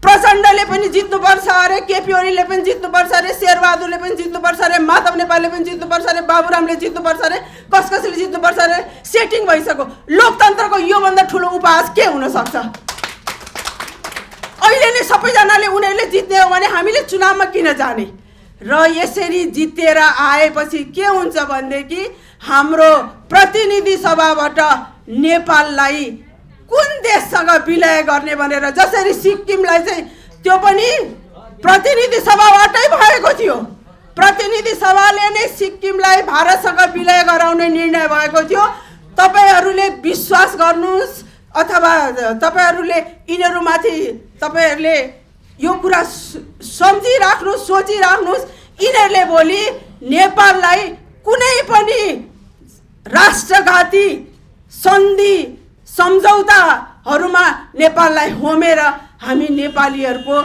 C: प्रचण्डले पनि जित्नुपर्छ अरे, केपी ओलीले पनि जित्नुपर्छ अरे, शेरबहादुरले पनि जित्नुपर्छ अरे, माधव नेपालले पनि जित्नुपर्छ अरे, बाबुरामले जित्नुपर्छ अरे, कसले जित्नुपर्छ अरे, सेटिङ भइसक्यो। लोकतन्त्रको योभन्दा ठुलो उपहास के हुन सक्छ? अहिले नै सबैजनाले उनीहरूले जित्ने हो भने हामीले चुनावमा किन जाने? र यसरी जितेर आएपछि के हुन्छ भनेदेखि हाम्रो प्रतिनिधि सभाबाट नेपाललाई कुन देशसँग विलय गर्ने भनेर, जसरी सिक्किमलाई चाहिँ त्यो पनि प्रतिनिधि सभाबाटै भएको थियो, प्रतिनिधि सभाले नै सिक्किमलाई भारतसँग विलय गराउने निर्णय भएको थियो। तपाईहरूले विश्वास गर्नुहोस् अथवा तपाईहरूले यिनीहरूमाथि तपाईहरूले यो कुरा सम्झिराख्नुहोस्, सोचिराख्नुहोस्, यिनीहरूले भोलि नेपाललाई कुनै पनि राष्ट्रघाती सन्धि सम्झौताहरूमा नेपाललाई होमेर हामी नेपालीहरूको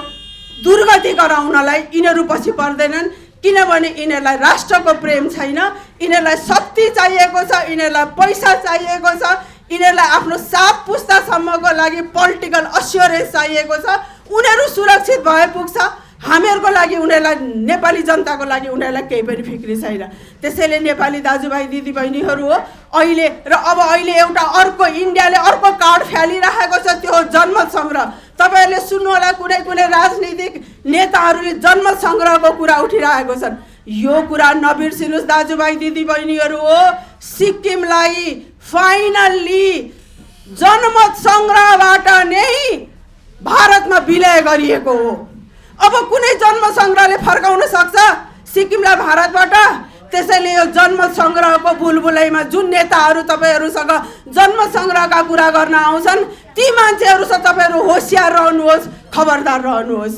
C: दुर्गति गराउनलाई यिनीहरू पछि पर्दैनन्। किनभने यिनीहरूलाई राष्ट्रको प्रेम छैन, यिनीहरूलाई शक्ति चाहिएको छ, यिनीहरूलाई पैसा चाहिएको छ, यिनीहरूलाई आफ्नो 7 पुस्तासम्मको लागि पोलिटिकल अस्योरेन्स चाहिएको छ। उनीहरू सुरक्षित भए पुग्छ, हामीहरूको लागि उनीहरूलाई, नेपाली जनताको लागि उनीहरूलाई केही पनि फिक्री छैन। त्यसैले नेपाली दाजुभाइ दिदीबहिनीहरू हो अहिले र अब अहिले एउटा अर्को इन्डियाले अर्को कार्ड फ्यालिरहेको छ, त्यो हो जनमत सङ्ग्रह। तपाईँहरूले सुन्नु होला, कुनै कुनै राजनीतिक नेताहरूले जनमत सङ्ग्रहको कुरा उठिरहेको छन्। यो कुरा नबिर्सिनुहोस् दाजुभाइ दिदीबहिनीहरू हो, सिक्किमलाई फाइनल्ली जनमत सङ्ग्रहबाट नै भारतमा विलय गरिएको हो। अब कुनै जन्म सङ्ग्रहले फर्काउन सक्छ सिक्किमलाई भारतबाट? त्यसैले यो जन्म सङ्ग्रहको बुलबुलैमा जुन नेताहरू तपाईँहरूसँग जन्म सङ्ग्रहका कुरा गर्न आउँछन्, ती मान्छेहरूसँग तपाईँहरू होसियार रहनुहोस्, खबरदार रहनुहोस्।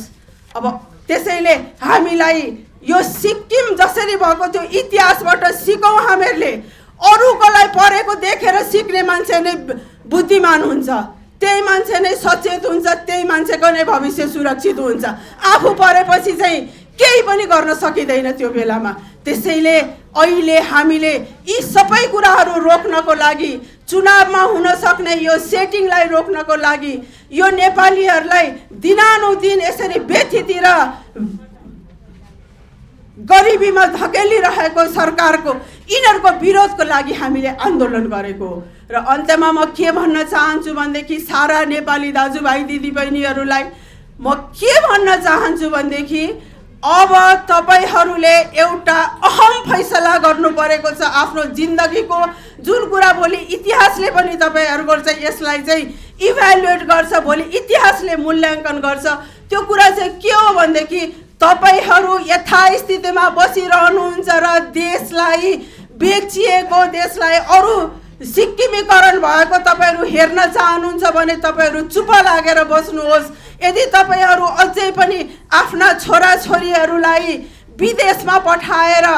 C: अब त्यसैले हामीलाई यो सिक्किम जसरी भएको थियो इतिहासबाट सिकौँ हामीहरूले। अरूकोलाई परेको देखेर सिक्ने मान्छे नै बुद्धिमान हुन्छ, त्यही मान्छे नै सचेत हुन्छ, त्यही मान्छेको नै भविष्य सुरक्षित हुन्छ। आफू परेपछि चाहिँ केही पनि गर्न सकिँदैन त्यो बेलामा। त्यसैले अहिले हामीले यी सबै कुराहरू रोक्नको लागि, चुनावमा हुन सक्ने यो सेटिङलाई रोक्नको लागि, यो नेपालीहरूलाई दिनानुदिन यसरी व्यथितिर गरिबीमा धकेलिरहेको सरकारको यिनीहरूको विरोधको लागि हामीले आन्दोलन गरेको हो। र अन्त्यमा म के भन्न चाहन्छु भनेदेखि सारा नेपाली दाजुभाइ दिदीबहिनीहरूलाई म के भन्न चाहन्छु भनेदेखि अब तपाईहरूले एउटा अहम फैसला गर्नु परेको छ आफ्नो जिन्दगीको। जुन कुरा भोलि इतिहासले पनि तपाईँहरूको चाहिँ यसलाई चाहिँ इभ्यालुएट गर्छ, भोलि इतिहासले मूल्याङ्कन गर्छ। त्यो कुरा चाहिँ के हो भनेदेखि तपाईहरू यथास्थितिमा बसिरहनुहुन्छ र देशलाई बेचिएको, देशलाई अरू सिक्किमीकरण भएको तपाईँहरू हेर्न चाहनुहुन्छ भने तपाईँहरू चुप लागेर बस्नुहोस्। यदि तपाईँहरू अझै पनि आफ्ना छोराछोरीहरूलाई विदेशमा पठाएर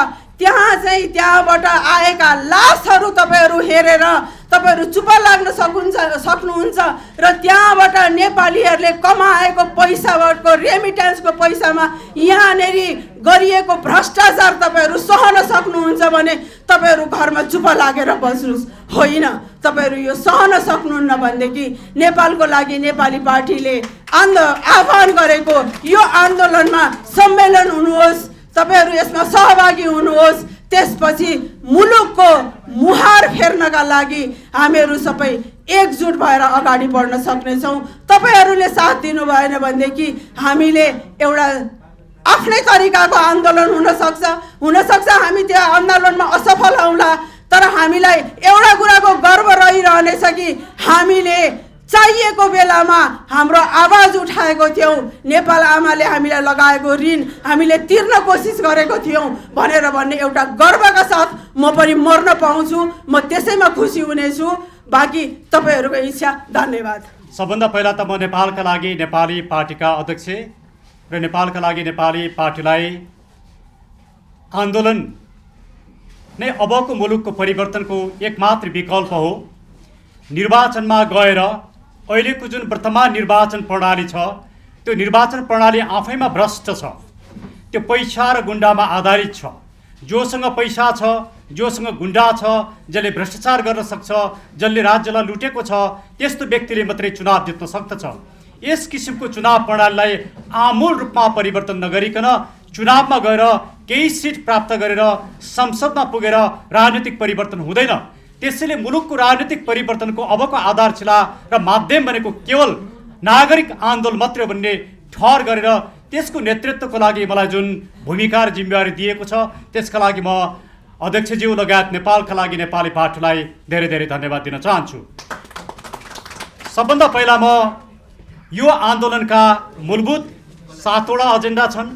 C: त्यहाँबाट आएका लासहरू तपाईँहरू हेरेर तपाईँहरू चुप लाग्न सक्नुहुन्छ र त्यहाँबाट नेपालीहरूले कमाएको पैसाको रेमिटेन्सको पैसामा यहाँनिर गरिएको भ्रष्टाचार तपाईँहरू सहन सक्नुहुन्छ भने तपाईँहरू घरमा चुप लागेर बस्नुहोस्। होइन, तपाईँहरू यो सहन सक्नुहुन्न भनेदेखि नेपालको लागि नेपाली पार्टीले आह्वान गरेको यो आन्दोलनमा सम्मेलन हुनुहोस्, तपाईहरू यसमा सहभागी हुनुहोस्। त्यसपछि मुलुकको मुहार फेर्नका लागि हामीहरू सबै एकजुट भएर अगाडि बढ्न सक्नेछौँ। तपाईँहरूले साथ दिनु भएन भनेदेखि हामीले एउटा आफ्नै तरिकाको आन्दोलन हुनसक्छ हामी त्यो आन्दोलनमा असफल हौँला। तर हामीलाई एउटा कुराको गर्व रहिरहनेछ कि हामीले चाहिएको बेलामा हाम्रो आवाज उठाएको थियौँ, नेपाल आमाले हामीलाई लगाएको ऋण हामीले तिर्न कोसिस गरेको थियौँ भनेर भन्ने एउटा गर्वका साथ म पनि मर्न पाउँछु, म त्यसैमा खुसी हुनेछु। बाँकी तपाईँहरूको इच्छा। धन्यवाद।
B: सबभन्दा पहिला त म नेपालका लागि नेपाली पार्टीका अध्यक्ष र नेपालका लागि नेपाली पार्टीलाई आन्दोलन नै अबको मुलुकको परिवर्तनको एकमात्र विकल्प हो। निर्वाचनमा गएर अहिलेको जुन वर्तमान निर्वाचन प्रणाली छ त्यो निर्वाचन प्रणाली आफैमा भ्रष्ट छ, त्यो पैसा र गुन्डामा आधारित छ। जोसँग पैसा छ, जोसँग गुन्डा छ, जसले भ्रष्टाचार गर्न सक्छ, जसले राज्यलाई लुटेको छ, त्यस्तो व्यक्तिले मात्रै चुनाव जित्न सक्दछ। यस किसिमको चुनाव प्रणालीलाई आमूल रूपमा परिवर्तन नगरिकन चुनावमा गएर केही सिट प्राप्त गरेर संसदमा पुगेर राजनीतिक परिवर्तन हुँदैन। त्यसैले मुलुकको राजनीतिक परिवर्तनको अबको आधारशिला र माध्यम भनेको केवल नागरिक आन्दोलन मात्रै भन्ने ठहर गरेर त्यसको नेतृत्वको लागि मलाई जुन भूमिका र जिम्मेवारी दिएको छ त्यसका लागि म अध्यक्षज्यू लगायत नेपालका लागि नेपाली पार्टीलाई धेरै धेरै धन्यवाद दिन चाहन्छु। सबभन्दा पहिला म यो आन्दोलनका मूलभूत 7वटा एजेन्डा छन्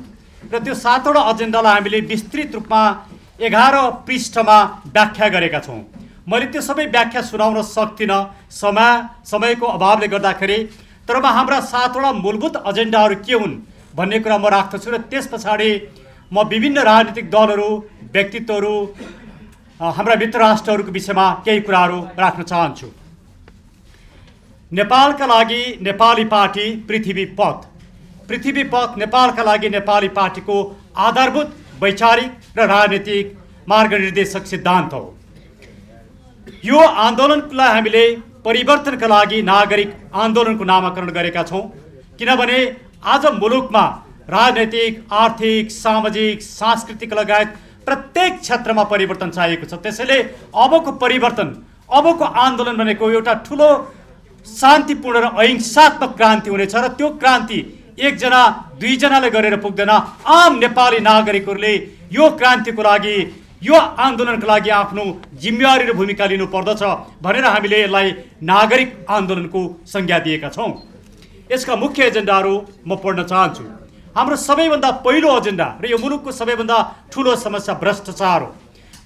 B: र त्यो 7वटा एजेन्डालाई हामीले विस्तृत रूपमा 11 पृष्ठमा व्याख्या गरेका छौँ। मैले त्यो सबै व्याख्या सुनाउन सक्दिनँ समयको अभावले गर्दाखेरि, तर म हाम्रा 7वटा मूलभूत एजेन्डाहरू के हुन् भन्ने कुरा म राख्दछु र त्यस पछाडि म विभिन्न राजनीतिक दलहरू, व्यक्तित्वहरू, हाम्रा मित्र राष्ट्रहरूको विषयमा केही कुराहरू राख्न चाहन्छु। नेपालका लागि नेपाली पार्टी पृथ्वी पथ नेपालका लागि नेपाली पार्टीको आधारभूत वैचारिक र राजनीतिक मार्गनिर्देशक सिद्धान्त हो। यो आन्दोलनलाई हामीले परिवर्तनका लागि नागरिक आन्दोलनको नामाकरण गरेका छौँ, किनभने आज मुलुकमा राजनैतिक, आर्थिक, सामाजिक, सांस्कृतिक लगायत प्रत्येक क्षेत्रमा परिवर्तन चाहिएको छ। त्यसैले अबको परिवर्तन, अबको आन्दोलन भनेको एउटा ठुलो शान्तिपूर्ण र अहिंसात्मक क्रान्ति हुनेछ र त्यो क्रान्ति एकजना दुईजनाले गरेर पुग्दैन। आम नेपाली नागरिकहरूले यो क्रान्तिको लागि, यो आन्दोलनको लागि आफ्नो जिम्मेवारी र भूमिका लिनु पर्दछ भनेर हामीले यसलाई नागरिक आन्दोलनको संज्ञा दिएका छौँ। यसका मुख्य एजेन्डाहरू म पढ्न चाहन्छु। हाम्रो सबैभन्दा पहिलो एजेन्डा र यो मुलुकको सबैभन्दा ठुलो समस्या भ्रष्टाचार हो।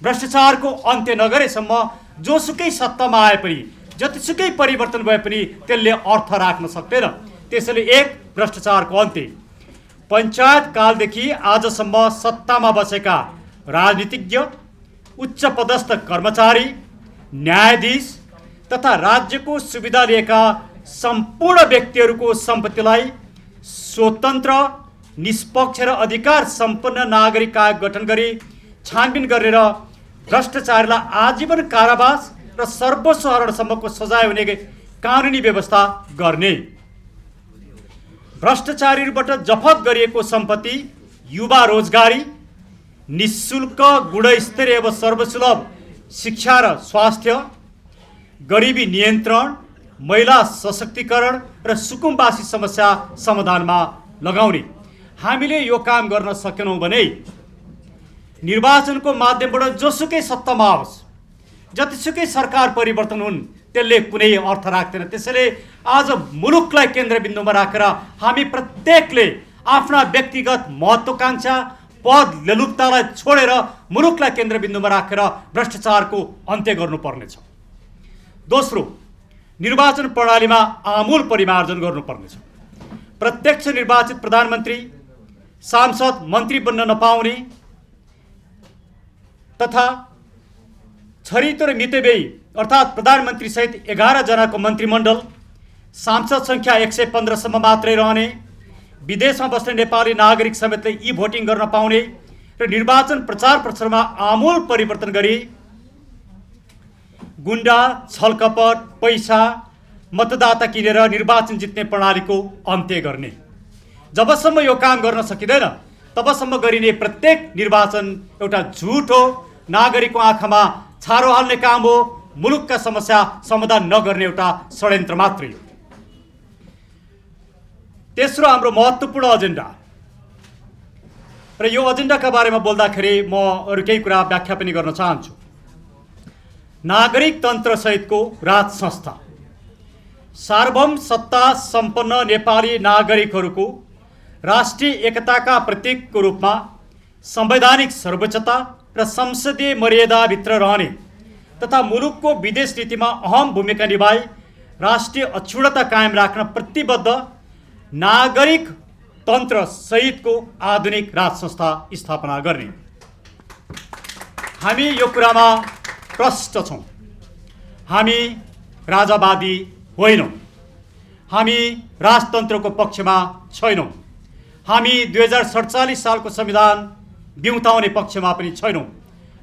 B: भ्रष्टाचारको अन्त्य नगरेसम्म जोसुकै सत्तामा आए पनि, जतिसुकै परिवर्तन भए पनि त्यसले अर्थ राख्न सक्दैन। त्यसैले भ्रष्टाचारको अन्त्य। पञ्चायत कालदेखि आजसम्म सत्तामा बसेका राजनीतिज्ञ, उच्च पदस्थ कर्मचारी, न्यायाधीश तथा राज्यको सुविधा लिएका सम्पूर्ण व्यक्तिहरूको सम्पत्तिलाई स्वतन्त्र, निष्पक्ष र अधिकार सम्पन्न नागरिक आयोग गठन गरी छानबिन गरेर भ्रष्टाचारीलाई आजीवन कारावास र सर्वसाधारणसम्मको सजाय हुने कानुनी व्यवस्था गर्ने। भ्रष्टाचारीहरूबाट जफत गरिएको सम्पत्ति युवा रोजगारी, निःशुल्क गुणस्तरीय एवं सर्वसुलभ शिक्षा र स्वास्थ्य, गरिबी नियन्त्रण, महिला सशक्तिकरण र सुकुम्बासी समस्या समाधानमा लगाउने। हामीले यो काम गर्न सकेनौँ भने निर्वाचनको माध्यमबाट जोसुकै सत्तामा आओस्, जतिसुकै सरकार परिवर्तन हुन्, त्यसले कुनै अर्थ राख्दैन। त्यसैले आज मुलुकलाई केन्द्रबिन्दुमा राखेर हामी प्रत्येकले आफ्ना व्यक्तिगत महत्त्वाकांक्षा, पद लेलुप्तालाई छोडेर मुलुकलाई केन्द्रबिन्दुमा राखेर भ्रष्टाचारको अन्त्य गर्नुपर्नेछ। दोस्रो, निर्वाचन प्रणालीमा आमूल परिमार्जन गर्नुपर्नेछ। प्रत्यक्ष निर्वाचित प्रधानमन्त्री, सांसद, मन्त्री बन्न नपाउने तथा छरितो र मितेबेई अर्थात् प्रधानमन्त्री सहित 11 जनाको मन्त्रीमण्डल, सांसद सङ्ख्या 115 सम्म मात्रै रहने, विदेशमा बस्ने नेपाली नागरिक समेतले ई भोटिङ गर्न पाउने र निर्वाचन प्रचार प्रसारमा आमूल परिवर्तन गरी गुन्डा, छलकपट, पैसा, मतदाता किनेर निर्वाचन जित्ने प्रणालीको अन्त्य गर्ने। जबसम्म यो काम गर्न सकिँदैन तबसम्म गरिने प्रत्येक निर्वाचन एउटा झुट हो, नागरिकको आँखामा छारो हाल्ने काम हो, मुलुकका समस्या समाधान नगर्ने एउटा षड्यन्त्र मात्रै हो। तेस्रो हाम्रो महत्त्वपूर्ण एजेन्डा, र यो एजेन्डाका बारेमा बोल्दाखेरि म अरू केही कुरा व्याख्या पनि गर्न चाहन्छु। नागरिक तन्त्र सहितको राज संस्था, सार्वभौम सत्ता सम्पन्न नेपाली नागरिकहरूको राष्ट्रिय एकताका प्रतीकको रूपमा संवैधानिक सर्वोच्चता र संसदीय मर्यादाभित्र रहने तथा मुलुकको विदेश नीतिमा अहम भूमिका निभाई राष्ट्रिय अक्षुण्णता कायम राख्न प्रतिबद्ध नागरिक तन्त्र सहितको आधुनिक राज संस्था स्थापना गर्ने। हामी यो कुरामा प्रष्ट छौँ। हामी राजावादी होइनौँ। हामी राजतन्त्रको पक्षमा छैनौँ। हामी 2047 सालको संविधान बिउताउने पक्षमा पनि छैनौँ।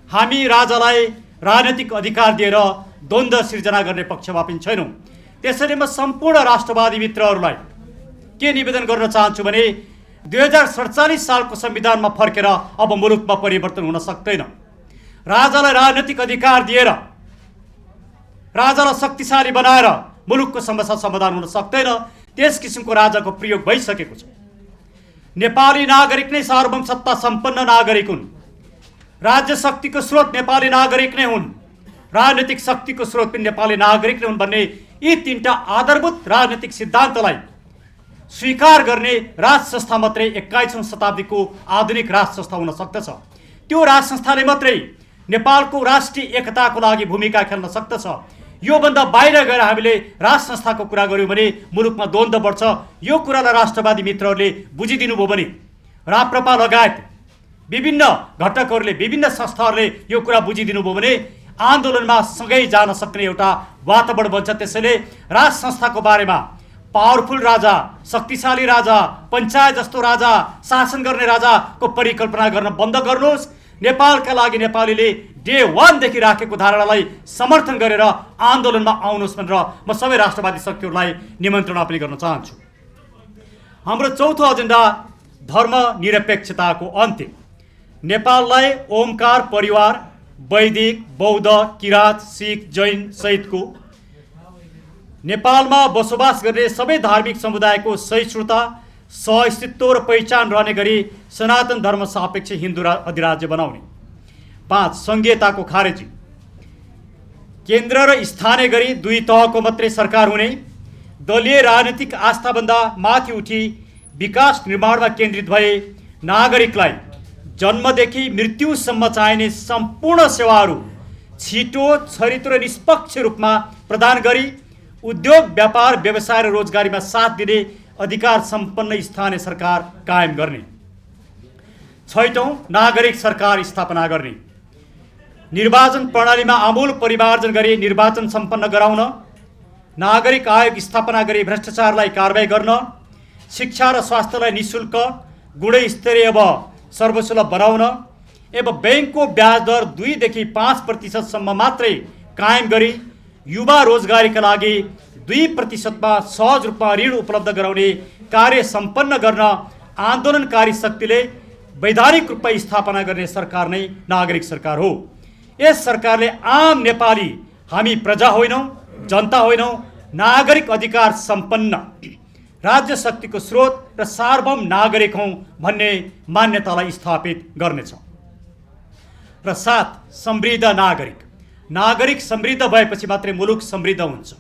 B: हामी राजालाई राजनीतिक अधिकार दिएर द्वन्द्व सिर्जना गर्ने पक्षमा पनि छैनौँ। त्यसैले म सम्पूर्ण राष्ट्रवादी मित्रहरूलाई के निवेदन गर्न चाहन्छु भने 2047 सालको संविधानमा फर्केर अब मुलुकमा परिवर्तन हुन सक्दैन। राजालाई राजनीतिक अधिकार दिएर राजालाई शक्तिशाली बनाएर मुलुकको समस्या समाधान हुन सक्दैन। त्यस किसिमको राजाको प्रयोग भइसकेको छ। नेपाली नागरिक नै सार्वभौम सत्ता सम्पन्न नागरिक हुन्। राज्य शक्तिको स्रोत नेपाली नागरिक नै हुन्। राजनीतिक शक्तिको स्रोत पनि नेपाली नागरिक नै हुन् भन्ने यी तीनटा आधारभूत राजनीतिक सिद्धान्तलाई स्वीकार गर्ने राज संस्था मात्रै 21औं शताब्दीको आधुनिक राज संस्था हुन सक्दछ। त्यो राज संस्थाले मात्रै नेपालको राष्ट्रिय एकताको लागि भूमिका खेल्न सक्दछ। योभन्दा बाहिर गएर हामीले राज संस्थाको कुरा गर्यौँ भने मुलुकमा द्वन्द्व बढ्छ। यो कुरालाई राष्ट्रवादी मित्रहरूले बुझिदिनु भयो भने, राप्रपा लगायत विभिन्न घटकहरूले विभिन्न संस्थाहरूले यो कुरा बुझिदिनु भयो भने आन्दोलनमा सँगै जान सक्ने एउटा वातावरण बन्छ। त्यसैले राज संस्थाको बारेमा पावरफुल राजा, शक्तिशाली राजा, पञ्चायत जस्तो राजा, शासन गर्ने राजाको परिकल्पना गर्न बन्द गर्नुहोस्। नेपालका लागि नेपालीले डे 1 देखि राखेको धारणालाई समर्थन गरेर आन्दोलनमा आउनुहोस् भनेर म सबै राष्ट्रवादी शक्तिहरूलाई निमन्त्रणा पनि गर्न चाहन्छु। हाम्रो चौथो एजेन्डा धर्मनिरपेक्षताको अन्त्य। नेपाललाई ओमकार परिवार, वैदिक, बौद्ध, किराँत, सिख, जैन सहितको नेपालमा बसोबास गर्ने सबै धार्मिक समुदायको सहिष्णुता, सहअस्तित्व र पहिचान रहने गरी सनातन धर्म सापेक्ष हिन्दू अधिराज्य बनाउने। 5. सङ्घीयताको खारेजी। केन्द्र र स्थानीय गरी 2 तहको मात्रै सरकार हुने, दलीय राजनीतिक आस्थाभन्दा माथि उठी विकास निर्माणमा केन्द्रित भए नागरिकलाई जन्मदेखि मृत्युसम्म चाहिने सम्पूर्ण सेवाहरू छिटो, छरितो र निष्पक्ष रूपमा प्रदान गरी उद्योग, व्यापार, व्यवसाय र रोजगारीमा साथ दिने अधिकार सम्पन्न स्थानीय सरकार कायम गर्ने। 6. नागरिक सरकार स्थापना गर्ने। निर्वाचन प्रणालीमा आमूल परिमार्जन गरी निर्वाचन सम्पन्न गराउन, नागरिक आयोग स्थापना गरी भ्रष्टाचारलाई कारबाही गर्न, शिक्षा र स्वास्थ्यलाई निःशुल्क, गुणस्तरीय व सर्वसुलभ बनाउन एवं बैंकको ब्याज दर 2 देखि 5% मात्रै कायम गरी युवा रोजगारीका लागि 2% सहज रूपमा ऋण उपलब्ध गराउने कार्य सम्पन्न गर्न आन्दोलनकारी शक्तिले वैधानिक रूपमा स्थापना गर्ने सरकार नै नागरिक सरकार हो। यस सरकारले आम नेपाली, हामी प्रजा होइनौँ, जनता होइनौँ, नागरिक अधिकार सम्पन्न राज्य शक्तिको स्रोत र सार्वभौम नागरिक हौँ भन्ने मान्यतालाई स्थापित गर्नेछ। र 7. समृद्ध नागरिक। नागरिक समृद्ध भएपछि मात्रै मुलुक समृद्ध हुन्छ।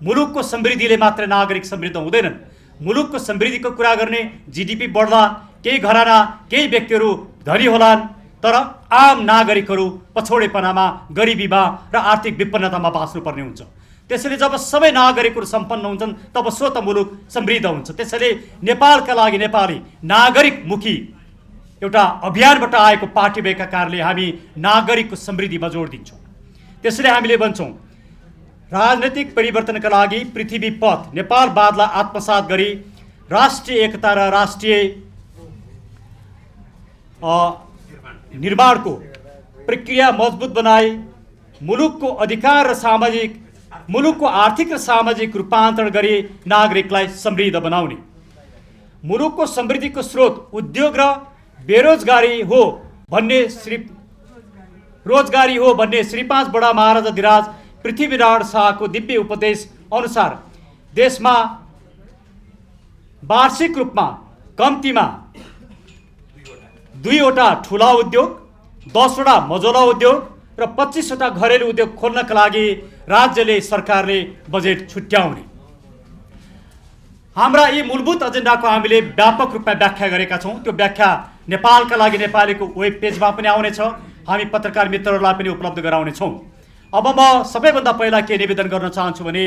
B: मुलुकको समृद्धिले मात्र नागरिक समृद्ध हुँदैनन्। मुलुकको समृद्धिको कुरा गर्ने जीडीपी बढ्ला, केही घराना, केही व्यक्तिहरू धनी होलान्, तर आम नागरिकहरू पछौडेपनामा, गरिबीमा र आर्थिक विपन्नतामा बाँच्नुपर्ने हुन्छ। त्यसैले जब सबै नागरिकहरू सम्पन्न हुन्छन् तब स्वतः मुलुक समृद्ध हुन्छ। त्यसैले नेपालका लागि नेपाली नागरिकमुखी एउटा अभियानबाट आएको पार्टी भएका कारणले हामी नागरिकको समृद्धिमा जोड दिन्छौँ। त्यसैले हामीले भन्छौँ, राजनैतिक परिवर्तनका लागि पृथ्वी पथ नेपालवादलाई आत्मसात गरी राष्ट्रिय एकता र राष्ट्रिय निर्माणको प्रक्रिया मजबुत बनाई मुलुकको अधिकार र मुलुकको आर्थिक र सामाजिक रूपान्तरण गरी नागरिकलाई समृद्ध बनाउने। मुलुकको समृद्धिको स्रोत उद्योग र बेरोजगारी हो भन्ने श्री 5 बडा महाराजा धिराज पृथ्वीनारायण शाहको दिव्य उपदेश अनुसार देशमा वार्षिक रूपमा कम्तीमा 2वटा ठुला उद्योग, 10वटा मझौला उद्योग र 25वटा घरेलु उद्योग खोल्नका लागि राज्यले सरकारले बजेट छुट्याउने। हाम्रा यी मूलभूत एजेन्डाको हामीले व्यापक रूपमा व्याख्या गरेका छौँ। त्यो व्याख्या नेपालका लागि नेपालीको वेब पेजमा पनि आउनेछ, हामी पत्रकार मित्रहरूलाई पनि उपलब्ध गराउनेछौँ। अब म सबैभन्दा पहिला के निवेदन गर्न चाहन्छु भने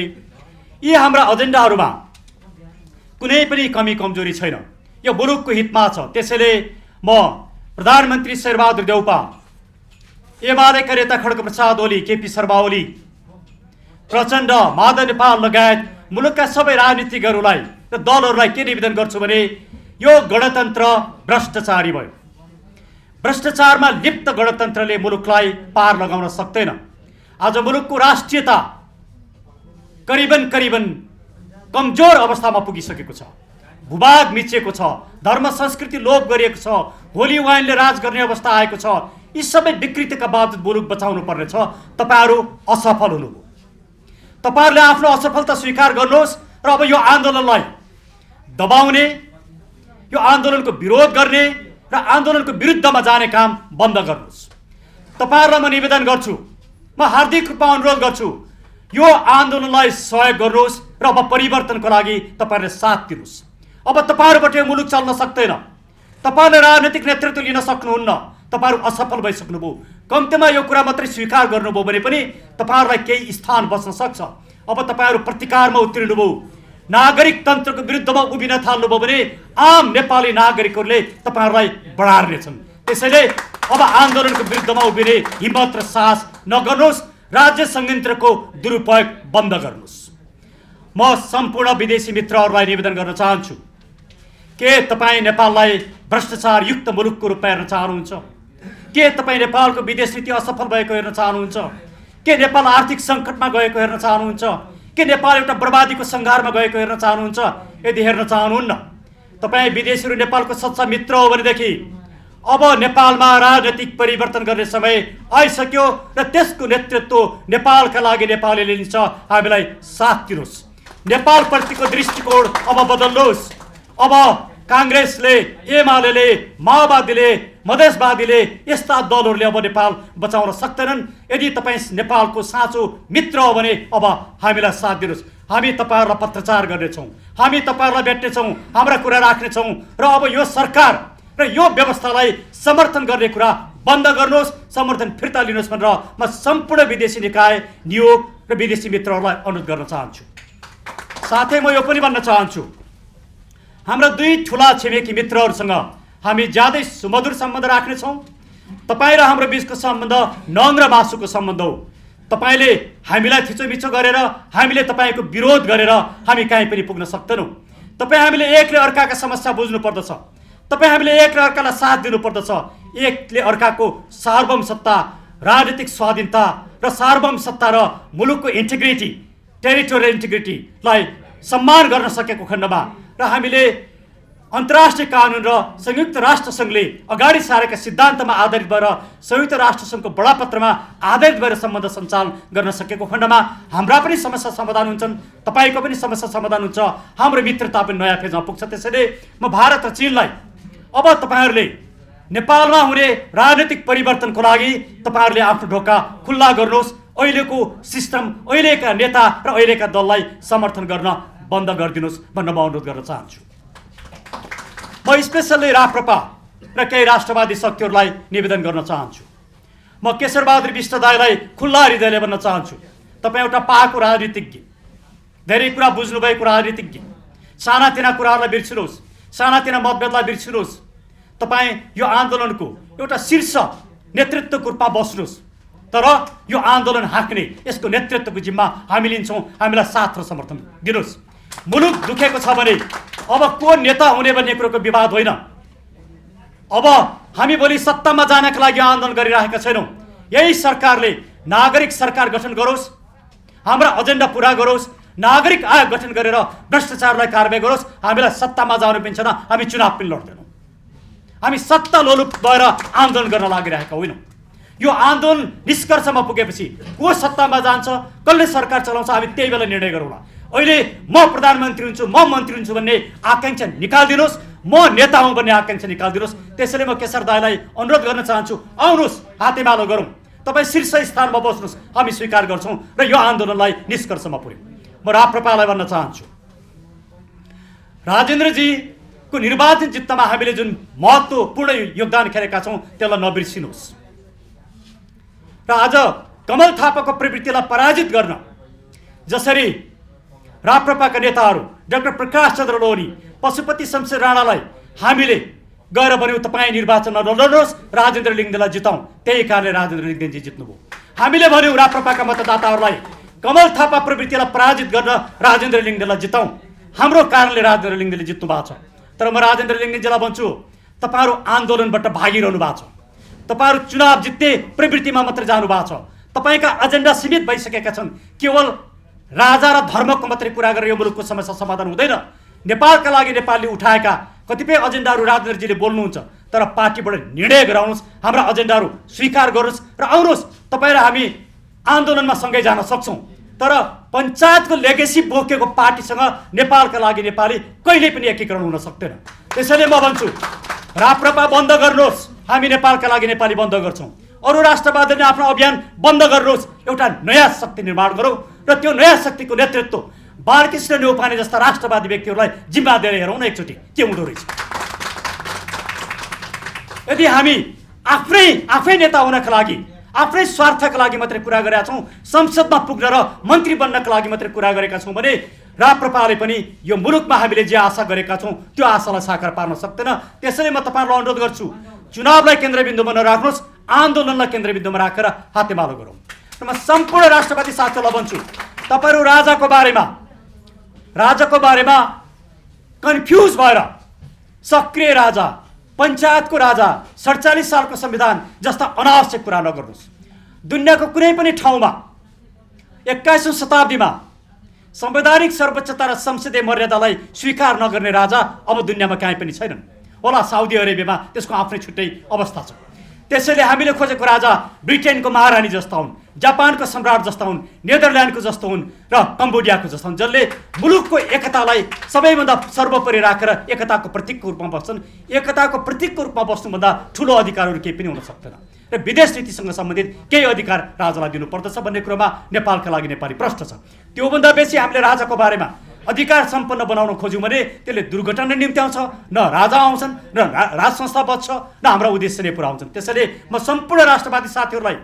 B: यी हाम्रा एजेन्डाहरूमा कुनै पनि कमी कमजोरी छैन, यो मुलुकको हितमा छ। त्यसैले म प्रधानमन्त्री शेरबहादुर देउपा, एमालेका नेता खड्गप्रसाद ओली, केपी शर्मा ओली, प्रचण्ड, माधव नेपाल लगायत मुलुकका सबै राजनीतिकहरूलाई र दलहरूलाई के निवेदन गर्छु भने यो गणतन्त्र भ्रष्टाचारी भयो। भ्रष्टाचारमा लिप्त गणतन्त्रले मुलुकलाई पार लगाउन सक्दैन। आज मुलुकको राष्ट्रियता करिबन कमजोर अवस्थामा पुगिसकेको छ, भूभाग मिचेको छ, धर्म संस्कृति लोप गरिएको छ, होली वाइनले राज गर्ने अवस्था आएको छ। यी सबै विकृतिका बावजुद मुलुक बचाउनु पर्ने छ। तपाईहरू असफल हुनुभयो। तपाईहरूले आफ्नो असफलता स्वीकार गर्नुहोस् र अब यो आन्दोलनलाई दबाउने, यो आन्दोलनको विरोध गर्ने र आन्दोलनको विरुद्धमा जाने काम बन्द गर्नुहोस्। तपाईहरूलाई म निवेदन गर्छु, म हार्दिक रूपमा अनुरोध गर्छु, यो आन्दोलनलाई सहयोग गर्नुहोस् र अब परिवर्तनको लागि तपाईहरूले साथ दिनुहोस्। अब तपाईँहरूबाट यो मुलुक चल्न सक्दैन। तपाईँहरूले राजनीतिक नेतृत्व लिन सक्नुहुन्न। तपाईँहरू असफल भइसक्नुभयो। कम्तीमा यो कुरा मात्रै स्वीकार गर्नुभयो भने पनि तपाईँहरूलाई केही स्थान बस्न सक्छ। अब तपाईँहरू प्रतिकारमा उत्रिनुभयो, नागरिक तन्त्रको विरुद्धमा उभिन थाल्नुभयो भने आम नेपाली नागरिकहरूले तपाईँहरूलाई बढार्नेछन्। त्यसैले अब आन्दोलनको विरुद्धमा उभिने हिम्मत र साहस नगर्नुहोस्, राज्य संयन्त्रको दुरुपयोग बन्द गर्नुहोस्। म सम्पूर्ण विदेशी मित्रहरूलाई निवेदन गर्न चाहन्छु, के तपाईँ नेपाललाई भ्रष्टाचार युक्त मुलुकको रूपमा हेर्न चाहनुहुन्छ? के तपाईँ नेपालको विदेश नीति असफल भएको हेर्न चाहनुहुन्छ? के नेपाल आर्थिक सङ्कटमा गएको हेर्न चाहनुहुन्छ? के नेपाल एउटा बर्बादीको सङ्घारमा गएको हेर्न चाहनुहुन्छ? यदि हेर्न चाहनुहुन्न, तपाईँ विदेशीहरू नेपालको सच्चा मित्र हो भनेदेखि अब नेपालमा राजनैतिक परिवर्तन गर्ने समय आइसक्यो र त्यसको नेतृत्व नेपालका लागि नेपालीले लिन्छ। हामीलाई साथ दिनुहोस्। नेपालप्रतिको दृष्टिकोण अब बदल्नुहोस्। अब काङ्ग्रेसले, एमाले, माओवादीले, मधेसवादीले यस्ता दलहरूले अब नेपाल बचाउन सक्दैनन्। यदि तपाईँ नेपालको साँचो मित्र हो भने अब हामीलाई साथ दिनुहोस्। हामी तपाईँहरूलाई पत्रचार गर्नेछौँ, हामी तपाईँहरूलाई भेट्नेछौँ, हाम्रा कुरा राख्नेछौँ र अब यो सरकार र यो व्यवस्थालाई समर्थन गर्ने कुरा बन्द गर्नुहोस्, समर्थन फिर्ता लिनुहोस् भनेर म सम्पूर्ण विदेशी निकाय, नियोग र विदेशी मित्रहरूलाई अनुरोध गर्न चाहन्छु। साथै म यो पनि भन्न चाहन्छु, हाम्रा दुई ठुला छिमेकी मित्रहरूसँग हामी ज्यादै सुमधुर सम्बन्ध राख्नेछौँ। तपाईँ र हाम्रो बिचको सम्बन्ध नङ र मासुको सम्बन्ध हो। तपाईँले हामीलाई थिचोमिचो गरेर, हामीले तपाईँको विरोध गरेर हामी कहीँ पनि पुग्न सक्दैनौँ। तपाईँ हामीले एकले अर्काका समस्या बुझ्नु पर्दछ। तपाईँ हामीले एकले अर्कालाई साथ दिनुपर्दछ। एकले अर्काको सार्वभौमसत्ता, राजनीतिक स्वाधीनता र सार्वभौमसत्ता र मुलुकको इन्टिग्रिटी, टेरिटोरियल इन्टिग्रिटीलाई सम्मान गर्न सकेको खण्डमा र हामीले अन्तर्राष्ट्रिय कानुन र संयुक्त राष्ट्रसङ्घले अगाडि सारेका सिद्धान्तमा आधारित भएर संयुक्त राष्ट्रसङ्घको बडापत्रमा आधारित भएर सम्बन्ध सञ्चालन गर्न सकेको खण्डमा हाम्रा पनि समस्या समाधान हुन्छन्, तपाईँको पनि समस्या समाधान हुन्छ, हाम्रो मित्रता पनि नयाँ फेजमा पुग्छ। त्यसैले म भारत र चीनलाई अब तपाईँहरूले नेपालमा हुने राजनीतिक परिवर्तनको लागि तपाईँहरूले आफ्नो ढोका खुल्ला गर्नुहोस्। अहिलेको सिस्टम, अहिलेका नेता र अहिलेका दललाई समर्थन गर्न बन्द गरिदिनुहोस् भन्न म अनुरोध गर्न चाहन्छु। म स्पेसल्ली राप्रपा र केही राष्ट्रवादी शक्तिहरूलाई निवेदन गर्न चाहन्छु। म केशरबहादुर विष्ट दाईलाई खुल्ला हृदयले भन्न चाहन्छु, तपाईँ एउटा पाएको राजनीतिज्ञ, धेरै कुरा बुझ्नुभएको राजनीतिज्ञ, सानातिना कुराहरूलाई बिर्सिनुहोस्, सानातिना मतभेदलाई बिर्सिनुहोस्। तपाईँ यो आन्दोलनको एउटा शीर्ष नेतृत्वको रूपमा बस्नुहोस्, तर यो आन्दोलन हाँक्ने यसको नेतृत्वको जिम्मा हामी लिन्छौँ। हामीलाई साथ र समर्थन दिनुहोस्। मुलुक दुखेको छ भने अब को नेता हुने भन्ने कुरोको विवाद होइन। अब हामी भोलि सत्तामा जानका लागि आन्दोलन गरिरहेका छैनौँ। यही सरकारले नागरिक सरकार गठन गरोस्, हाम्रा एजेन्डा पुरा गरोस्, नागरिक आयोग गठन गरेर भ्रष्टाचारलाई कारवाही गरोस्। हामीलाई सत्तामा जानु पनि छैन, हामी चुनाव पनि लड्दैनौँ। हामी सत्ता लोलुप भएर आन्दोलन गर्न लागिरहेका होइनौँ। यो आन्दोलन निष्कर्षमा पुगेपछि को सत्तामा जान्छ, कसले सरकार चलाउँछ, हामी त्यही बेला निर्णय गरौँला। अहिले म प्रधानमन्त्री हुन्छु, म मन्त्री हुन्छु भन्ने आकाङ्क्षा निकालिदिनुहोस्, म नेता हुँ भन्ने आकाङ्क्षा निकालिदिनुहोस्। त्यसैले म केशर दाईलाई अनुरोध गर्न चाहन्छु, आउनुहोस्, हातेमालो गरौँ, तपाईँ शीर्ष स्थानमा बस्नुहोस्, हामी स्वीकार गर्छौँ र यो आन्दोलनलाई निष्कर्षमा पुर्यौँ। म राप्रपालाई भन्न चाहन्छु, राजेन्द्रजीको निर्वाचन जित्नमा हामीले जुन महत्त्वपूर्ण योगदान खेलेका छौँ त्यसलाई नबिर्सिनुहोस्। र आज कमल थापाको प्रवृत्तिलाई पराजित गर्न जसरी राप्रपाका नेताहरू डाक्टर प्रकाश चन्द्र लोहनी, पशुपति शमशेर राणालाई हामीले गएर भन्यौँ तपाईँ निर्वाचनमा नलड्नुहोस्, राजेन्द्र लिङ्गदेनलाई जिताउँ, त्यही कारणले राजेन्द्र लिङ्गदेनजी जित्नुभयो। हामीले भन्यौँ राप्रपाका मतदाताहरूलाई कमल थापा प्रवृत्तिलाई पराजित गर्न राजेन्द्र लिङ्गदेनलाई जिताउँ, हाम्रो कारणले राजेन्द्र लिङ्गदेनले जित्नु भएको छ। तर म राजेन्द्र लिङ्गदेनजीलाई भन्छु, तपाईँहरू आन्दोलनबाट भागिरहनु भएको छ, तपाईँहरू चुनाव जित्ने प्रवृत्तिमा मात्र जानु भएको छ, तपाईँका एजेन्डा सीमित भइसकेका छन्। केवल राजा र धर्मको मात्रै कुरा गरेर यो मुलुकको समस्या समाधान हुँदैन। नेपालका लागि नेपालले उठाएका कतिपय एजेन्डाहरू राजेन्द्रजीले बोल्नुहुन्छ, तर पार्टीबाट निर्णय गराउनुहोस्, हाम्रा एजेन्डाहरू स्वीकार गर्नुहोस् र आउनुहोस्, तपाईँ र हामी आन्दोलनमा सँगै जान सक्छौँ। तर पञ्चायतको लेगेसी बोकेको पार्टीसँग नेपालका लागि नेपाली कहिल्यै पनि एकीकरण हुन सक्दैन। त्यसैले म भन्छु, राप्रपा बन्द गर्नुहोस्, हामी नेपालका लागि नेपाली बन्द गर्छौँ। अरू राष्ट्रवादीले आफ्नो अभियान बन्द गर्नुहोस्, एउटा नयाँ शक्ति निर्माण गरौँ र त्यो नयाँ शक्तिको नेतृत्व बालकृष्ण न्यौपाने जस्ता राष्ट्रवादी व्यक्तिहरूलाई जिम्मा दिएर हेरौँ न एकचोटि के हुँदो रहेछ। यदि हामी आफै नेता हुनका लागि, आफ्नै स्वार्थका लागि मात्रै कुरा गरेका छौँ, संसदमा पुग्न र मन्त्री बन्नका लागि मात्रै कुरा गरेका छौँ भने राप्रपाले पनि यो मुलुकमा हामीले जे आशा गरेका छौँ त्यो आशालाई साकार पार्न सक्दैन। त्यसैले म तपाईँहरूलाई अनुरोध गर्छु, चुनावलाई केन्द्रबिन्दुमा नराख्नुहोस्, आन्दोलनलाई केन्द्रबिन्दुमा राखेर हातेमालो गरौँ। र म सम्पूर्ण राष्ट्रवादी साथीहरूलाई भन्छु, तपाईँहरू राजाको बारेमा कन्फ्युज भएर सक्रिय राजा, पञ्चायतको राजा, 47 सालको संविधान जस्ता अनावश्यक कुरा नगर्नुहोस्। दुनियाँको कुनै पनि ठाउँमा 21औं शताब्दीमा संवैधानिक सर्वोच्चता र संसदीय मर्यादालाई स्वीकार नगर्ने राजा अब दुनियाँमा कहीँ पनि छैनन्। होला साउदी अरेबियामा त्यसको आफ्नै छुट्टै अवस्था छ। त्यसैले हामीले खोजेको राजा ब्रिटेनको महारानी जस्ता हुन्, जापानको सम्राट जस्ता हुन्, नेदरल्यान्डको जस्तो हुन् र कम्बोडियाको जस्ता हुन्, जसले मुलुकको एकतालाई सबैभन्दा सर्वोपरि राखेर एकताको प्रतीकको रूपमा बस्छन्। एकताको प्रतीकको रूपमा बस्नुभन्दा ठुलो अधिकारहरू केही पनि हुन सक्दैन र विदेश नीतिसँग सम्बन्धित केही अधिकार राजालाई दिनुपर्दछ भन्ने कुरोमा नेपालका लागि नेपाली प्रश्न छ। त्योभन्दा बेसी हामीले राजाको बारेमा अधिकार सम्पन्न बनाउन खोज्यौँ भने त्यसले दुर्घटना निम्ति आउँछ, न राजा आउँछन्, न राज संस्था बच्छ, न हाम्रा उद्देश्य नै पुरा हुन्छन्। त्यसैले म सम्पूर्ण राष्ट्रवादी साथीहरूलाई